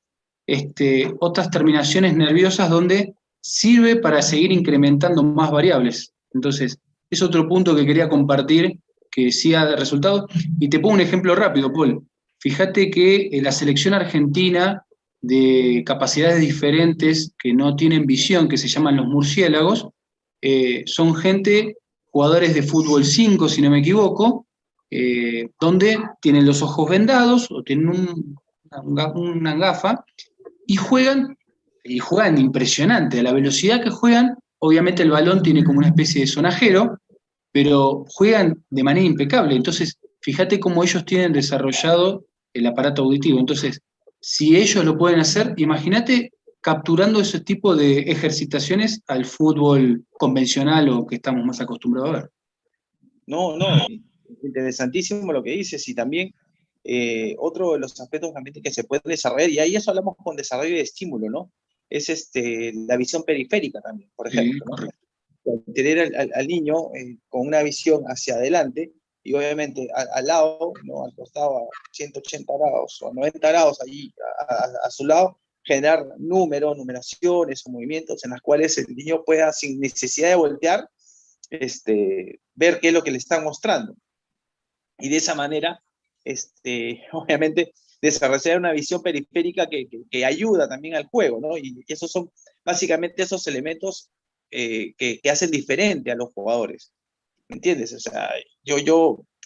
otras terminaciones nerviosas donde sirve para seguir incrementando más variables. Entonces, es otro punto que quería compartir que sí ha de resultado. Y te pongo un ejemplo rápido, Paul. Fíjate que la selección argentina de capacidades diferentes que no tienen visión, que se llaman los murciélagos, son gente, jugadores de fútbol 5, si no me equivoco, donde tienen los ojos vendados o tienen una gafa y juegan impresionante. A la velocidad que juegan, obviamente el balón tiene como una especie de sonajero, pero juegan de manera impecable. Entonces, fíjate cómo ellos tienen desarrollado el aparato auditivo. Entonces, si ellos lo pueden hacer, imagínate capturando ese tipo de ejercitaciones al fútbol convencional o que estamos más acostumbrados a ver.
No, interesantísimo lo que dices, y también otro de los aspectos también que se puede desarrollar, y ahí eso hablamos con desarrollo de estímulo, ¿no? Es la visión periférica también, por ejemplo, ¿no? Tener al niño con una visión hacia adelante y obviamente al lado, ¿no? Al costado a 180 grados o a 90 grados allí a su lado, generar numeraciones o movimientos en las cuales el niño pueda, sin necesidad de voltear, ver qué es lo que le están mostrando. Y de esa manera, obviamente, desarrollar una visión periférica que ayuda también al juego, ¿no? Y esos son básicamente esos elementos que hacen diferente a los jugadores. ¿Me entiendes? O sea,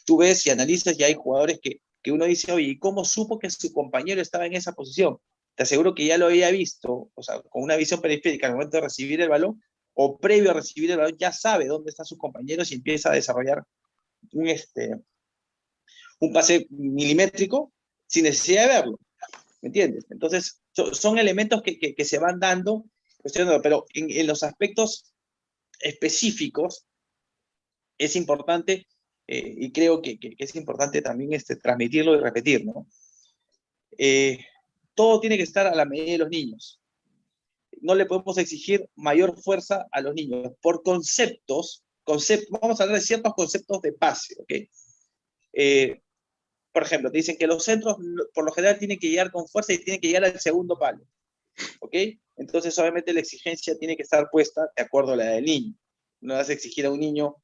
tú ves y analizas y hay jugadores que uno dice, oye, ¿cómo supo que su compañero estaba en esa posición? Te aseguro que ya lo había visto, o sea, con una visión periférica al momento de recibir el balón, o previo a recibir el balón, ya sabe dónde están sus compañeros y empieza a desarrollar un pase milimétrico sin necesidad de verlo. ¿Me entiendes? Entonces, son elementos que se van dando, pero en los aspectos específicos es importante, y creo que es importante también transmitirlo y repetir, ¿no? Todo tiene que estar a la medida de los niños. No le podemos exigir mayor fuerza a los niños por conceptos, vamos a hablar de ciertos conceptos de pase, ¿ok? Por ejemplo, te dicen que los centros por lo general tienen que llegar con fuerza y tienen que llegar al segundo palo, ¿ok? Entonces, obviamente, la exigencia tiene que estar puesta de acuerdo a la del niño. No vas a exigir a un niño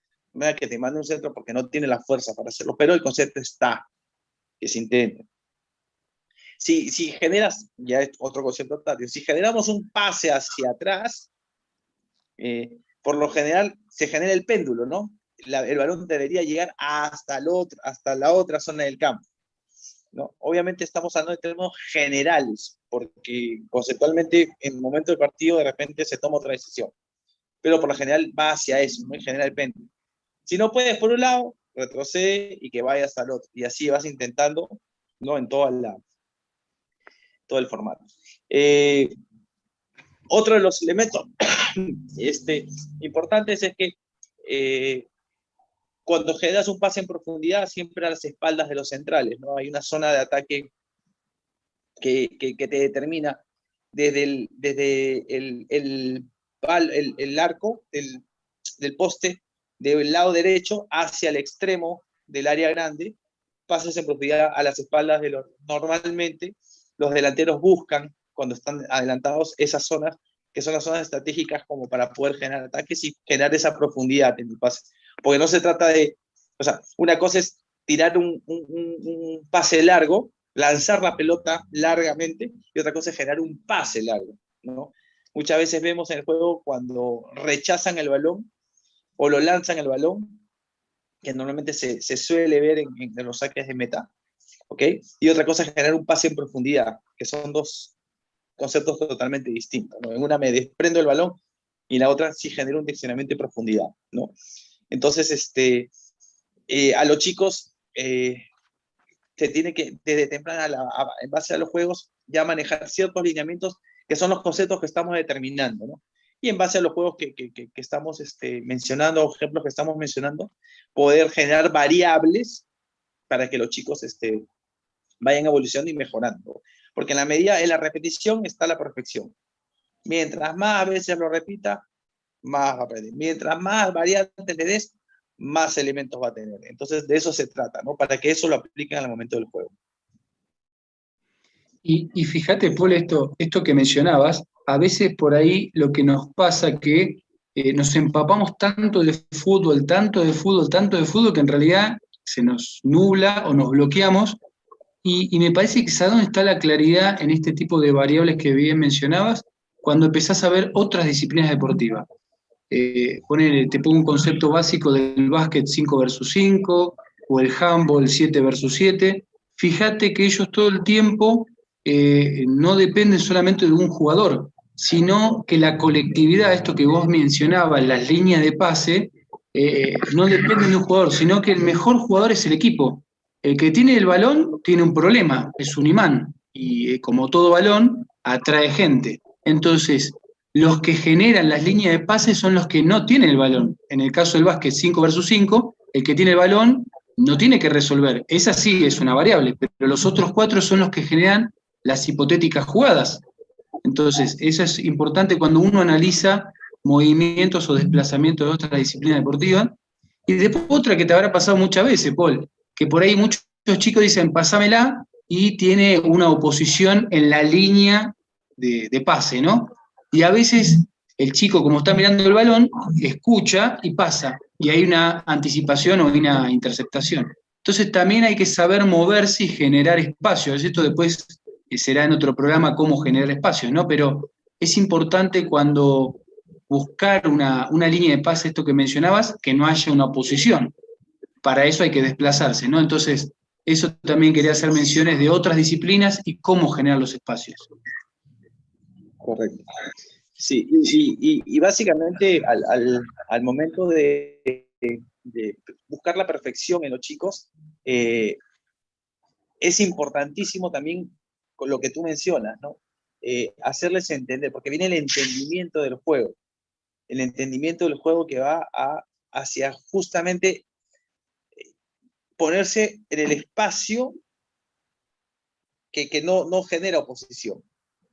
que te mande un centro porque no tiene la fuerza para hacerlo, pero el concepto está, que se intenta. Si generas, ya es otro concepto táctico, si generamos un pase hacia atrás, por lo general se genera el péndulo, ¿no? El balón debería llegar hasta la otra zona del campo, ¿no? Obviamente estamos hablando de términos generales, porque conceptualmente en el momento del partido de repente se toma otra decisión, pero por lo general va hacia eso, ¿no? Y genera el péndulo. Si no puedes por un lado, retrocede y que vaya hasta el otro, y así vas intentando, ¿no? En todo el formato. Otro de los elementos importantes es que cuando generas un pase en profundidad, siempre a las espaldas de los centrales, ¿no? Hay una zona de ataque que te determina desde el arco del poste del lado derecho hacia el extremo del área grande, pases en profundidad a las espaldas de normalmente los delanteros buscan, cuando están adelantados, esas zonas, que son las zonas estratégicas como para poder generar ataques y generar esa profundidad en el pase. Porque no se trata de, o sea, una cosa es tirar un pase largo, lanzar la pelota largamente, y otra cosa es generar un pase largo, ¿no? Muchas veces vemos en el juego cuando rechazan el balón o lo lanzan el balón, que normalmente se suele ver en los saques de meta, ¿ok? Y otra cosa es generar un pase en profundidad, que son dos conceptos totalmente distintos, ¿no? En una me desprendo el balón y en la otra sí genero un direccionamiento en profundidad, ¿no? Entonces, a los chicos se tiene que, desde temprana, en base a los juegos, ya manejar ciertos lineamientos que son los conceptos que estamos determinando, ¿no? Y en base a los juegos que estamos mencionando, ejemplos que estamos mencionando, poder generar variables para que los chicos vayan evolucionando y mejorando. Porque en la medida de la repetición está la perfección. Mientras más veces lo repita, más va a aprender. Mientras más variantes le des, más elementos va a tener. Entonces, de eso se trata, ¿no? Para que eso lo apliquen al momento del juego.
Y fíjate, Paul, esto que mencionabas, a veces por ahí lo que nos pasa es que nos empapamos tanto de fútbol, que en realidad se nos nubla o nos bloqueamos, y me parece que es a dónde está la claridad en este tipo de variables que bien mencionabas, cuando empezás a ver otras disciplinas deportivas. Te pongo un concepto básico del básquet 5 versus 5, o el handball 7 versus 7. Fíjate que ellos todo el tiempo no dependen solamente de un jugador, sino que la colectividad, esto que vos mencionabas, las líneas de pase, no dependen de un jugador, sino que el mejor jugador es el equipo. El que tiene el balón tiene un problema, es un imán, y como todo balón, atrae gente. Entonces, los que generan las líneas de pase son los que no tienen el balón. En el caso del básquet 5 versus 5, el que tiene el balón no tiene que resolver. Esa sí es una variable, pero los otros 4 son los que generan las hipotéticas jugadas. Entonces, eso es importante cuando uno analiza movimientos o desplazamientos de otra disciplina deportiva. Y después otra que te habrá pasado muchas veces, Paul, que por ahí muchos chicos dicen, pasámela, y tiene una oposición en la línea de pase, ¿no? Y a veces el chico, como está mirando el balón, escucha y pasa, y hay una anticipación o una interceptación. Entonces también hay que saber moverse y generar espacios. Esto después será en otro programa cómo generar espacios, ¿no? Pero es importante cuando buscar una línea de pase, esto que mencionabas, que no haya una oposición. Para eso hay que desplazarse, ¿no? Entonces, eso también quería hacer menciones de otras disciplinas y cómo generar los espacios.
Correcto. Sí, y básicamente al momento de buscar la perfección en los chicos, es importantísimo también con lo que tú mencionas, ¿no? Hacerles entender, porque viene el entendimiento del juego. El entendimiento del juego que va hacia justamente ponerse en el espacio que no genera oposición.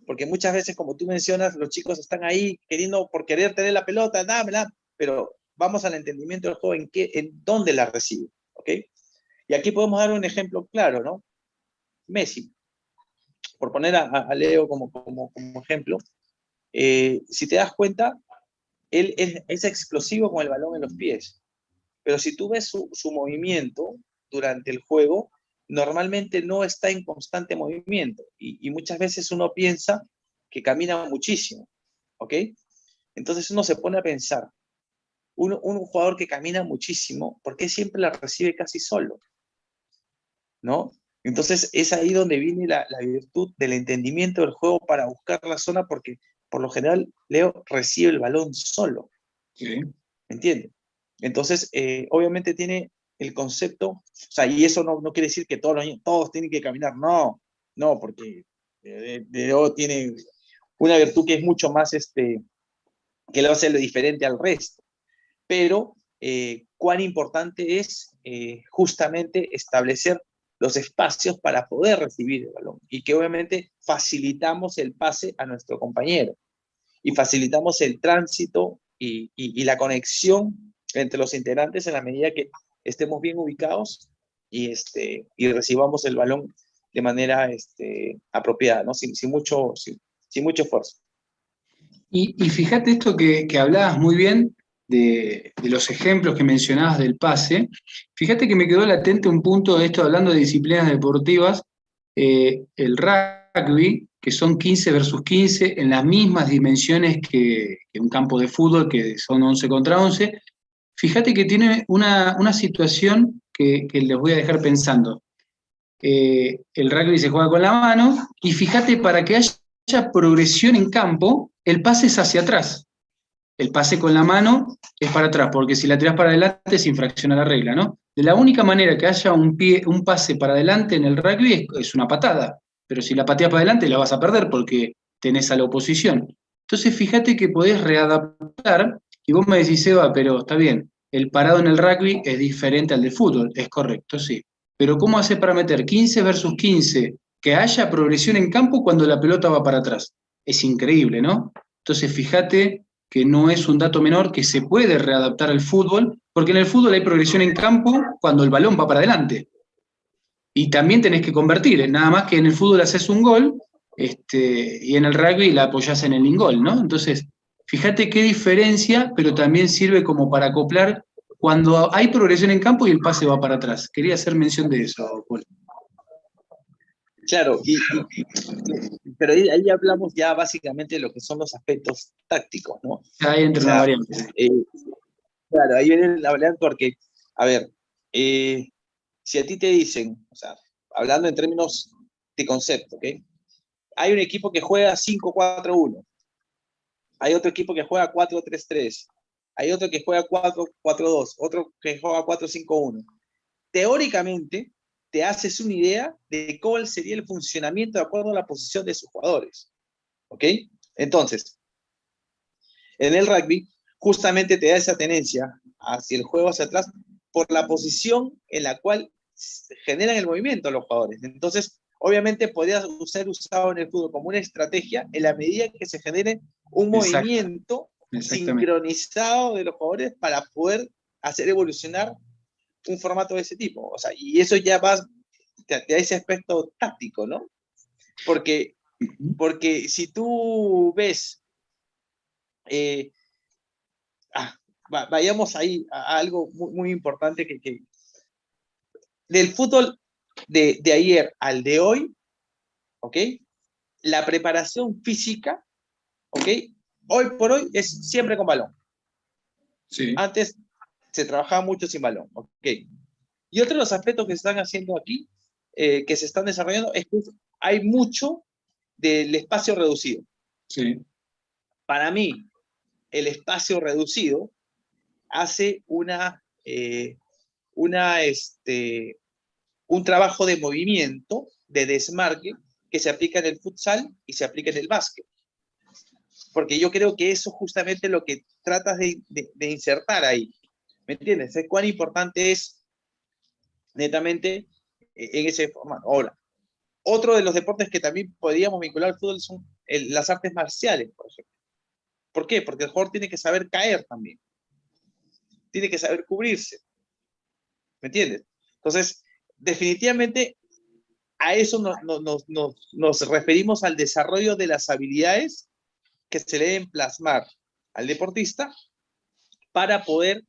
Porque muchas veces, como tú mencionas, los chicos están ahí queriendo, por querer tener la pelota, dámela, pero vamos al entendimiento del juego en dónde la recibe, ¿ok? Y aquí podemos dar un ejemplo claro, ¿no? Messi, por poner a Leo como ejemplo, si te das cuenta, él es explosivo con el balón en los pies, pero si tú ves su movimiento durante el juego, normalmente no está en constante movimiento y muchas veces uno piensa que camina muchísimo, ¿ok? Entonces uno se pone a pensar, un jugador que camina muchísimo, ¿por qué siempre la recibe casi solo? ¿No? Entonces es ahí donde viene la virtud del entendimiento del juego para buscar la zona, porque por lo general Leo recibe el balón solo.
Sí.
¿Me entiendes? Entonces, obviamente tiene el concepto, o sea, y eso no quiere decir que todos tienen que caminar, no, porque Leo tiene una virtud que es mucho más, que lo hace lo diferente al resto, pero cuán importante es justamente establecer los espacios para poder recibir el balón y que obviamente facilitamos el pase a nuestro compañero y facilitamos el tránsito y la conexión entre los integrantes en la medida que estemos bien ubicados y recibamos el balón de manera apropiada, ¿no? sin mucho esfuerzo.
Y fíjate esto que hablabas muy bien de los ejemplos que mencionabas del pase. Fíjate que me quedó latente un punto de esto, hablando de disciplinas deportivas, el rugby, que son 15 versus 15 en las mismas dimensiones que un campo de fútbol, que son 11 contra 11. Fíjate que tiene una situación que les voy a dejar pensando. El rugby se juega con la mano, y fíjate, para que haya progresión en campo, el pase es hacia atrás. El pase con la mano es para atrás, porque si la tirás para adelante se infracciona la regla, ¿no? De la única manera que haya un pase para adelante en el rugby es una patada, pero si la pateas para adelante la vas a perder porque tenés a la oposición. Entonces fíjate que podés readaptar, y vos me decís, Eva, pero está bien, el parado en el rugby es diferente al de fútbol, es correcto, sí. Pero ¿cómo hace para meter 15 versus 15, que haya progresión en campo cuando la pelota va para atrás? Es increíble, ¿no? Entonces fíjate que no es un dato menor, que se puede readaptar al fútbol, porque en el fútbol hay progresión en campo cuando el balón va para adelante. Y también tenés que convertir, nada más que en el fútbol haces un gol, y en el rugby la apoyás en el ingol, ¿no? Entonces, fíjate qué diferencia, pero también sirve como para acoplar cuando hay progresión en campo y el pase va para atrás. Quería hacer mención de eso, Paul.
Claro, pero ahí hablamos ya básicamente de lo que son los aspectos tácticos, ¿no?
Ahí entra una variante.
Claro, ahí viene la variante porque, a ver, si a ti te dicen, o sea, hablando en términos de concepto, ¿ok? Hay un equipo que juega 5-4-1, hay otro equipo que juega 4-3-3, hay otro que juega 4-4-2, otro que juega 4-5-1. Teóricamente, te haces una idea de cuál sería el funcionamiento de acuerdo a la posición de sus jugadores. ¿Ok? Entonces, en el rugby, justamente te da esa tenencia hacia el juego hacia atrás por la posición en la cual generan el movimiento los jugadores. Entonces, obviamente podría ser usado en el fútbol como una estrategia en la medida que se genere un movimiento sincronizado de los jugadores para poder hacer evolucionar un formato de ese tipo. O sea, y eso ya va de ese aspecto táctico, ¿no? Porque Porque si tú ves, vayamos ahí a algo muy, muy importante que del fútbol de ayer al de hoy, ¿ok? La preparación física, ¿ok? Hoy por hoy es siempre con balón.
Sí.
Antes se trabajaba mucho sin balón, ¿ok? Y otro de los aspectos que se están haciendo aquí, que se están desarrollando, es que hay mucho del espacio reducido.
Sí.
Para mí, el espacio reducido hace un trabajo de movimiento, de desmarque, que se aplica en el futsal y se aplica en el básquet. Porque yo creo que eso es justamente lo que tratas de insertar ahí. ¿Me entiendes? ¿Sabes cuán importante es netamente en ese formato? Ahora, otro de los deportes que también podríamos vincular al fútbol son las artes marciales, por ejemplo. ¿Por qué? Porque el jugador tiene que saber caer también. Tiene que saber cubrirse. ¿Me entiendes? Entonces, definitivamente a eso nos referimos al desarrollo de las habilidades que se le deben plasmar al deportista para poder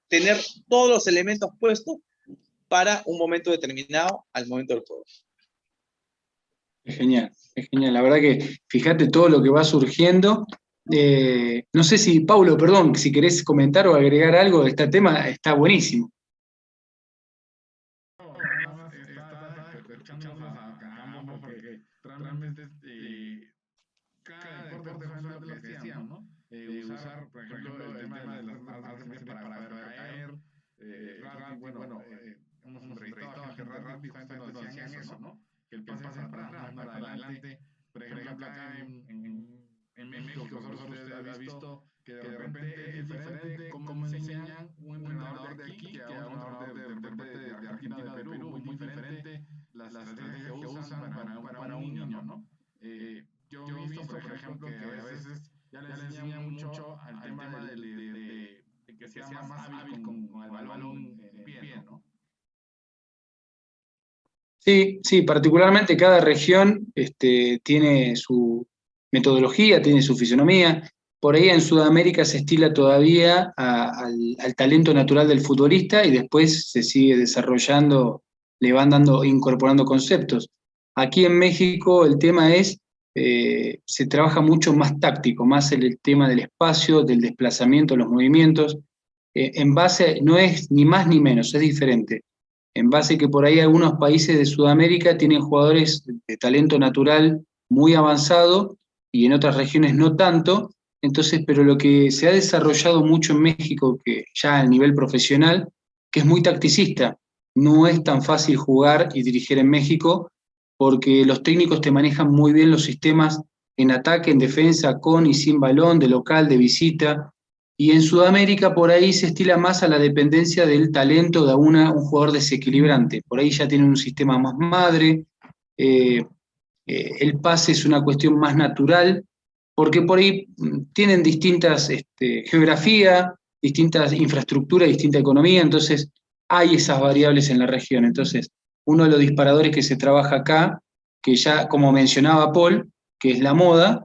tener todos los elementos puestos para un momento determinado al momento del juego.
Es genial, es genial. La verdad que fíjate todo lo que va surgiendo. No sé si, Paulo, perdón, si querés comentar o agregar algo de este tema, está buenísimo.
Nada más está escuchándolos a ambos porque realmente cada deporte juega lo que decíamos, ¿no? Usar, por ejemplo, el tema de las artes marciales para poder caer, rugby, bueno, hemos entrevistado a gente de rugby, justamente nos decían eso, ¿no? Que el pase es para atrás, no es para adelante. Por ejemplo, acá en México, nosotros usted ha visto que de repente es diferente cómo enseñan un entrenador de aquí que a un entrenador de repente de Argentina, de Perú, muy diferente las estrategias que usan para un niño, ¿no? Yo he visto, por ejemplo, que a veces ya les enseñan mucho al tema de que sea más hábil con el balón en pie, ¿no?
Sí, sí, particularmente cada región tiene su metodología, tiene su fisonomía. Por ahí en Sudamérica se estila todavía al talento natural del futbolista y después se sigue desarrollando, le van incorporando conceptos. Aquí en México el tema es, se trabaja mucho más táctico, más el tema del espacio, del desplazamiento, los movimientos. En base, no es ni más ni menos, es diferente en base que por ahí algunos países de Sudamérica tienen jugadores de talento natural muy avanzado y en otras regiones no tanto. Entonces, pero lo que se ha desarrollado mucho en México, que ya a nivel profesional, que es muy tacticista. No es tan fácil jugar y dirigir en México porque los técnicos te manejan muy bien los sistemas en ataque, en defensa, con y sin balón, de local, de visita. Y en Sudamérica por ahí se estila más a la dependencia del talento de un jugador desequilibrante. Por ahí ya tienen un sistema más madre, el pase es una cuestión más natural, porque por ahí tienen distintas geografía, distintas infraestructuras, distinta economía, entonces hay esas variables en la región. Entonces, uno de los disparadores que se trabaja acá, que ya como mencionaba Paul, que es la moda,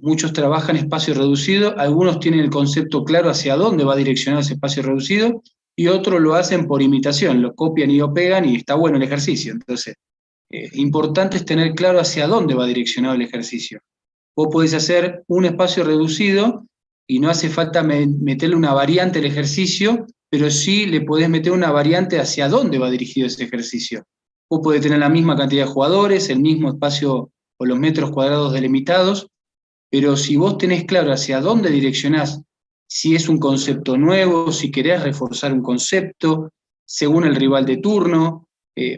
muchos trabajan espacio reducido, algunos tienen el concepto claro hacia dónde va direccionado ese espacio reducido, y otros lo hacen por imitación, lo copian y lo pegan y está bueno el ejercicio. Entonces, importante es tener claro hacia dónde va direccionado el ejercicio. Vos podés hacer un espacio reducido y no hace falta meterle una variante al ejercicio, pero sí le podés meter una variante hacia dónde va dirigido ese ejercicio. Vos podés tener la misma cantidad de jugadores, el mismo espacio o los metros cuadrados delimitados, pero si vos tenés claro hacia dónde direccionás, si es un concepto nuevo, si querés reforzar un concepto, según el rival de turno,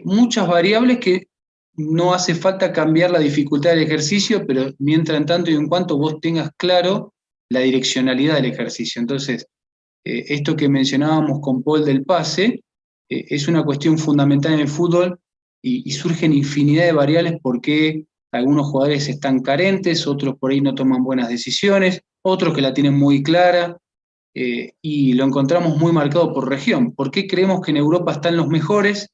muchas variables que no hace falta cambiar la dificultad del ejercicio, pero mientras en tanto y en cuanto vos tengas claro la direccionalidad del ejercicio. Entonces, esto que mencionábamos con Paul del pase, es una cuestión fundamental en el fútbol y surgen infinidad de variables porque algunos jugadores están carentes, otros por ahí no toman buenas decisiones, otros que la tienen muy clara, y lo encontramos muy marcado por región. ¿Por qué creemos que en Europa están los mejores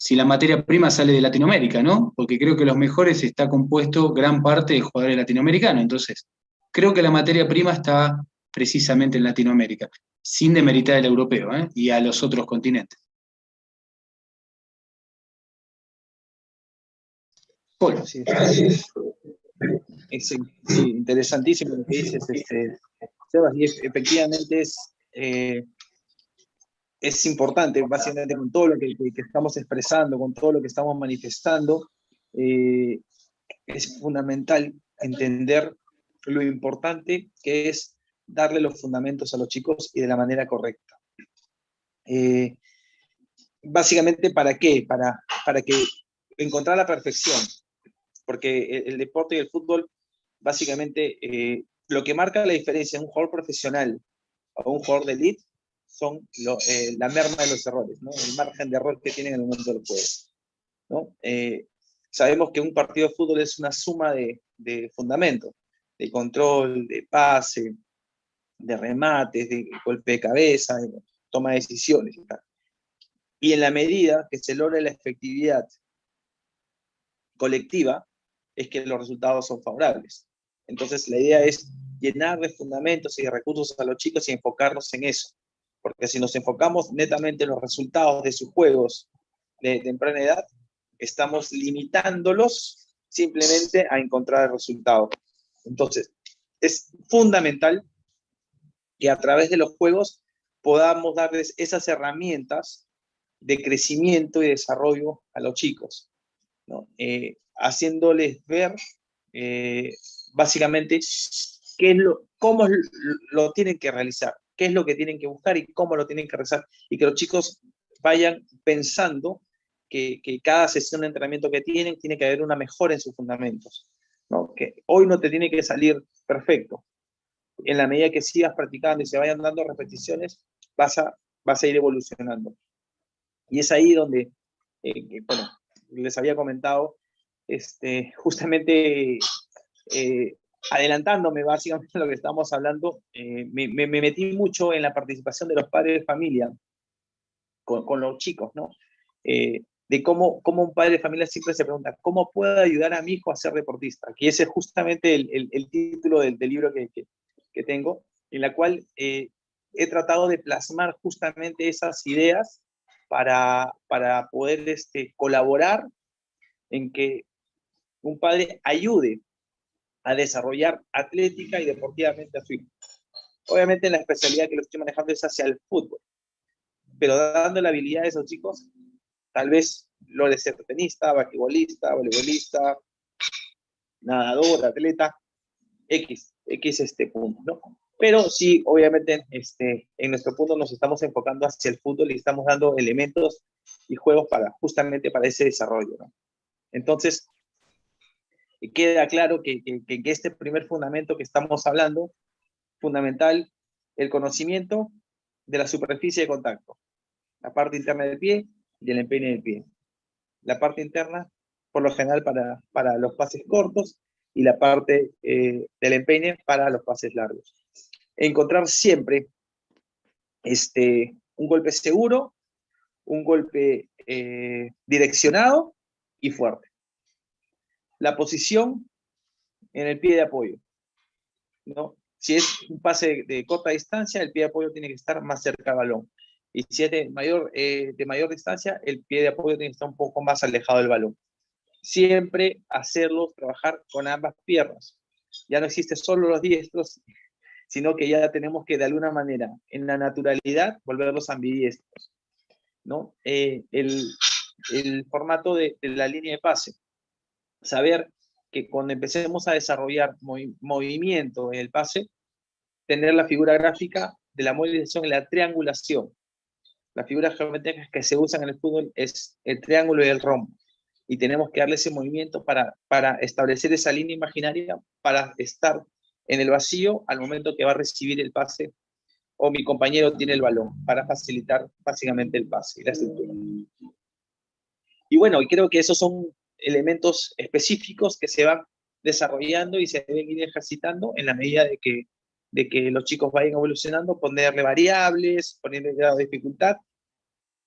si la materia prima sale de Latinoamérica, ¿no? Porque creo que los mejores está compuesto gran parte de jugadores latinoamericanos. Entonces, creo que la materia prima está precisamente en Latinoamérica, sin demeritar al europeo, ¿eh? Y a los otros continentes.
Paul. Sí, sí, interesantísimo lo que dices, Sebas, y efectivamente es importante, básicamente con todo lo que estamos expresando, con todo lo que estamos manifestando, es fundamental entender lo importante que es darle los fundamentos a los chicos y de la manera correcta. Básicamente, ¿para qué? Para que encontrar la perfección, porque el deporte y el fútbol, básicamente, lo que marca la diferencia en un jugador profesional o un jugador de elite son la merma de los errores, ¿no? El margen de error que tienen en el momento del juego, ¿no? Sabemos que un partido de fútbol es una suma de fundamentos, de control, de pase, de remates, de golpe de cabeza, de toma de decisiones y tal. Y en la medida que se logre la efectividad colectiva, es que los resultados son favorables. Entonces, la idea es llenar de fundamentos y de recursos a los chicos y enfocarnos en eso. Porque si nos enfocamos netamente en los resultados de sus juegos de temprana edad, estamos limitándolos simplemente a encontrar el resultado. Entonces, es fundamental que a través de los juegos podamos darles esas herramientas de crecimiento y desarrollo a los chicos, ¿no? Haciéndoles ver básicamente cómo lo tienen que realizar, qué es lo que tienen que buscar y cómo lo tienen que realizar, y que los chicos vayan pensando que cada sesión de entrenamiento que tienen tiene que haber una mejora en sus fundamentos, ¿no? Que hoy no te tiene que salir perfecto. En la medida que sigas practicando y se vayan dando repeticiones, vas a ir evolucionando. Y es ahí donde, bueno, les había comentado, justamente adelantándome básicamente a lo que estamos hablando, me metí mucho en la participación de los padres de familia con los chicos, ¿no? De cómo un padre de familia siempre se pregunta, ¿cómo puedo ayudar a mi hijo a ser deportista? Que ese es justamente el título del libro que tengo, en la cual he tratado de plasmar justamente esas ideas para poder colaborar en que un padre ayude a desarrollar atlética y deportivamente a su hijo. Obviamente la especialidad que lo estoy manejando es hacia el fútbol, pero dando la habilidad a esos chicos, tal vez logre ser tenista, basquetbolista, voleibolista, nadador, atleta, X punto, ¿no? Pero sí, obviamente, en nuestro punto nos estamos enfocando hacia el fútbol y estamos dando elementos y juegos justamente para ese desarrollo, ¿no? Entonces, queda claro que este primer fundamento que estamos hablando, fundamental, el conocimiento de la superficie de contacto, la parte interna del pie y el empeine del pie. La parte interna, por lo general, para los pases cortos, y la parte del empeine para los pases largos. Encontrar siempre un golpe seguro, un golpe direccionado y fuerte. La posición en el pie de apoyo, ¿no? Si es un pase de corta distancia, el pie de apoyo tiene que estar más cerca del balón. Y si es de mayor distancia, el pie de apoyo tiene que estar un poco más alejado del balón. Siempre hacerlos trabajar con ambas piernas. Ya no existe solo los diestros, sino que ya tenemos que de alguna manera, en la naturalidad, volverlos ambidiestros, ¿no? El formato de la línea de pase. Saber que cuando empecemos a desarrollar movimiento en el pase, tener la figura gráfica de la movilización y la triangulación. Las figuras geométricas que se usan en el fútbol es el triángulo y el rombo. Y tenemos que darle ese movimiento para establecer esa línea imaginaria, para estar en el vacío al momento que va a recibir el pase o mi compañero tiene el balón, para facilitar básicamente el pase y la estructura. Y bueno, creo que esos son elementos específicos que se van desarrollando y se deben ir ejercitando en la medida de que los chicos vayan evolucionando, ponerle variables, ponerle grado de dificultad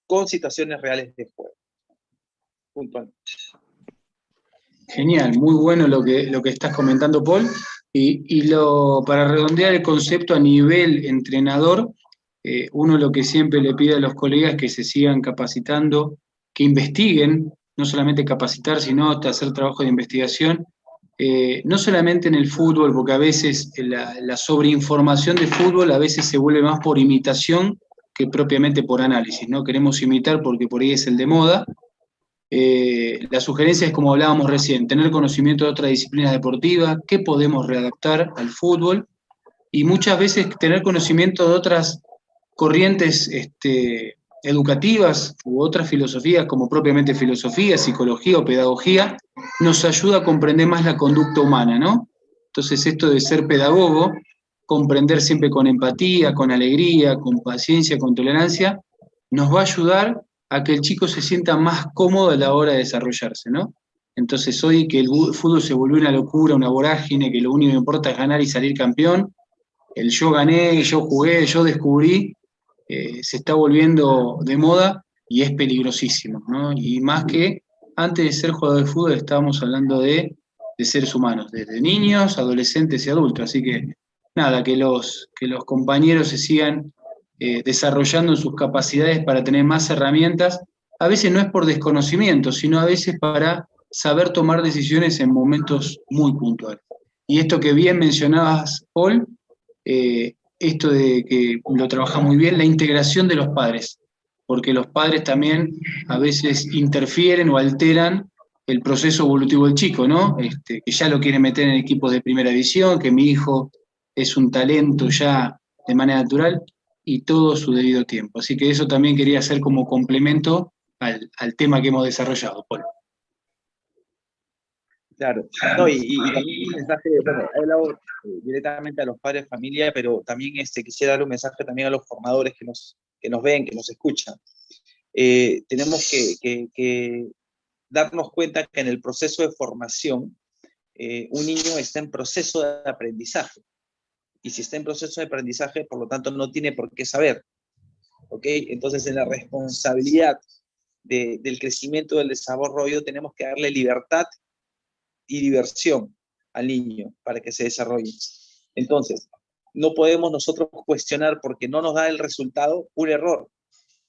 con situaciones reales de juego. puntual.
Genial, muy bueno lo que estás comentando, Paul. Para redondear el concepto a nivel entrenador, uno lo que siempre le pide a los colegas es que se sigan capacitando, que investiguen, no solamente capacitar, sino hasta hacer trabajo de investigación, no solamente en el fútbol, porque a veces la sobreinformación de fútbol a veces se vuelve más por imitación que propiamente por análisis, ¿no? Queremos imitar porque por ahí es el de moda. La sugerencia es, como hablábamos recién, tener conocimiento de otras disciplinas deportivas, qué podemos readaptar al fútbol, y muchas veces tener conocimiento de otras corrientes educativas u otras filosofías, como propiamente filosofía, psicología o pedagogía, nos ayuda a comprender más la conducta humana, ¿no? Entonces, esto de ser pedagogo, comprender siempre con empatía, con alegría, con paciencia, con tolerancia, nos va a ayudar a que el chico se sienta más cómodo a la hora de desarrollarse, ¿no? Entonces, hoy que el fútbol se volvió una locura, una vorágine, que lo único que importa es ganar y salir campeón, el yo gané, yo jugué, yo descubrí, se está volviendo de moda y es peligrosísimo, ¿no? Y más que antes de ser jugador de fútbol estábamos hablando de seres humanos, desde niños, adolescentes y adultos. Así que nada, que los compañeros se sigan desarrollando en sus capacidades para tener más herramientas. A veces no es por desconocimiento, sino a veces para saber tomar decisiones en momentos muy puntuales. Y esto que bien mencionabas, Paul, esto de que lo trabaja muy bien, la integración de los padres, porque los padres también a veces interfieren o alteran el proceso evolutivo del chico, ¿no? Que ya lo quiere meter en equipos de primera división, que mi hijo es un talento ya de manera natural, y todo su debido tiempo. Así que eso también quería hacer como complemento al tema que hemos desarrollado, Paul.
Claro, no, y también un mensaje, bueno, he hablado directamente a los padres de familia, pero también quisiera dar un mensaje también a los formadores que nos ven, que nos escuchan. Tenemos que darnos cuenta que en el proceso de formación, un niño está en proceso de aprendizaje. Y si está en proceso de aprendizaje, por lo tanto, no tiene por qué saber. ¿Ok? Entonces, en la responsabilidad del crecimiento, del desarrollo, tenemos que darle libertad y diversión al niño para que se desarrolle. Entonces, no podemos nosotros cuestionar porque no nos da el resultado un error,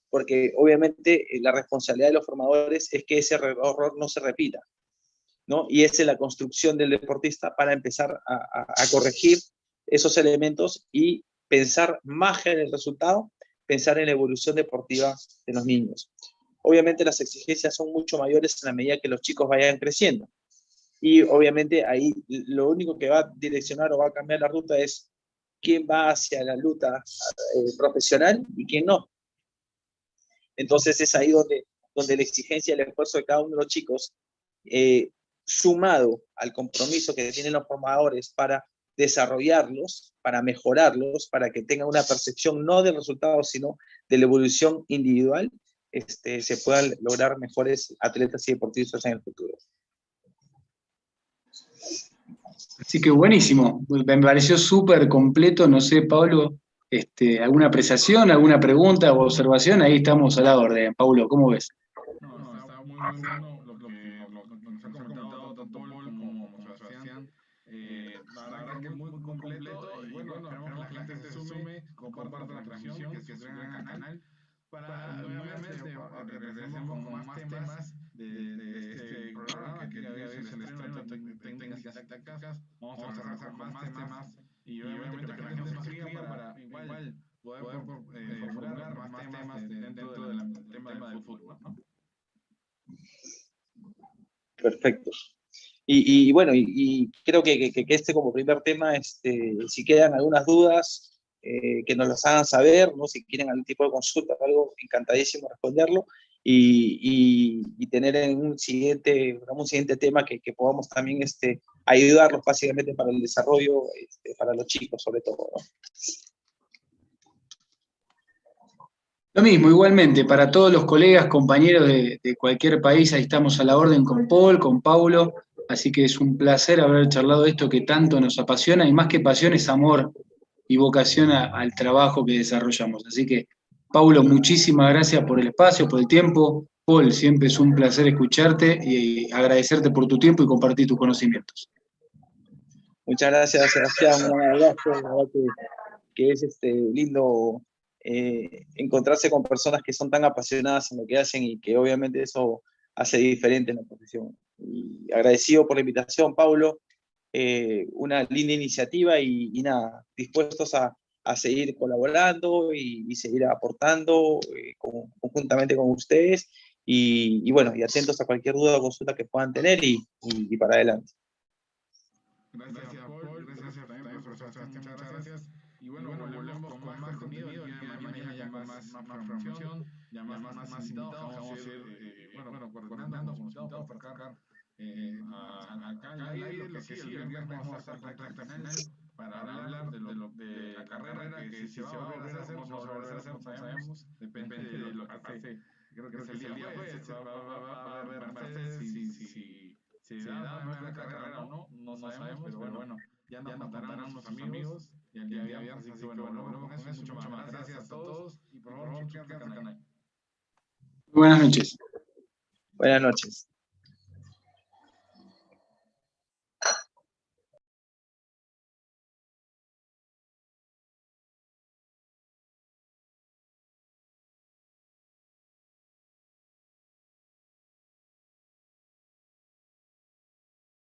porque obviamente la responsabilidad de los formadores es que ese error no se repita, ¿no? Y esa es la construcción del deportista para empezar a corregir esos elementos y pensar más en el resultado, pensar en la evolución deportiva de los niños. Obviamente las exigencias son mucho mayores en la medida que los chicos vayan creciendo. Y obviamente ahí lo único que va a direccionar o va a cambiar la ruta es quién va hacia la lucha profesional y quién no. Entonces es ahí donde la exigencia y el esfuerzo de cada uno de los chicos, sumado al compromiso que tienen los formadores para desarrollarlos, para mejorarlos, para que tengan una percepción no del resultado, sino de la evolución individual, se puedan lograr mejores atletas y deportistas en el futuro.
Así que buenísimo, me pareció súper completo. No sé, Pablo, ¿alguna apreciación, alguna pregunta o observación? Ahí estamos a la orden. Pablo, ¿cómo ves?
No, está muy bueno lo que nos ha comentado tanto Paul como Sebastián. La verdad que muy completo, y bueno, esperamos que la gente se sume, comparta la transmisión, que se suscriban al canal, para nuevamente regresemos con más temas de este programa, que hoy es el estreno de técnicas tácticas. Vamos a trabajar con más temas, y obviamente que la gente nos escriba para igual poder formular más temas dentro del tema del fútbol, ¿no?
Perfecto. Y bueno, y creo que como primer tema, si quedan algunas dudas, que nos las hagan saber, ¿no? Si quieren algún tipo de consulta o algo, encantadísimo responderlo, y tener en un siguiente tema que podamos también ayudarlos básicamente para el desarrollo, para los chicos sobre todo, ¿no?
Lo mismo, igualmente, para todos los colegas, compañeros de cualquier país, ahí estamos a la orden con Paul, con Paulo, así que es un placer haber charlado de esto que tanto nos apasiona, y más que pasión es amor y vocación al trabajo que desarrollamos. Así que Paulo, muchísimas gracias por el espacio, por el tiempo. Paul, siempre es un placer escucharte y agradecerte por tu tiempo y compartir tus conocimientos.
Muchas gracias, Sebastián. Un abrazo. La verdad que es lindo encontrarse con personas que son tan apasionadas en lo que hacen y que obviamente eso hace diferente en la profesión. Y agradecido por la invitación, Paulo. Una linda iniciativa y nada, dispuestos a seguir colaborando y seguir aportando conjuntamente con ustedes y bueno, y atentos a cualquier duda o consulta que puedan tener y para adelante.
Gracias, Paul. Gracias también, profesor Sebastián. Muchas gracias. Y bueno, volvemos con más contenido. El día de mañana ya con más programación, ya más invitados que vamos a ir, coordinando con los invitados para tocar acá al aire. Lo que sí, el viernes vamos a estar con recta final para hablar de la carrera que si se va a volver a hacer, no se va a volver a hacer, no sabemos. Depende de lo que pase. Creo que es el día jueves. Va a ver Mercedes si se da o no es la carrera o no, no sabemos, pero bueno, ya nos contarán nuestros amigos y el día viernes, así que bueno, volvemos con eso, mucho más. Gracias a todos y por favor suscríbanse al canal.
Buenas noches.
Buenas noches.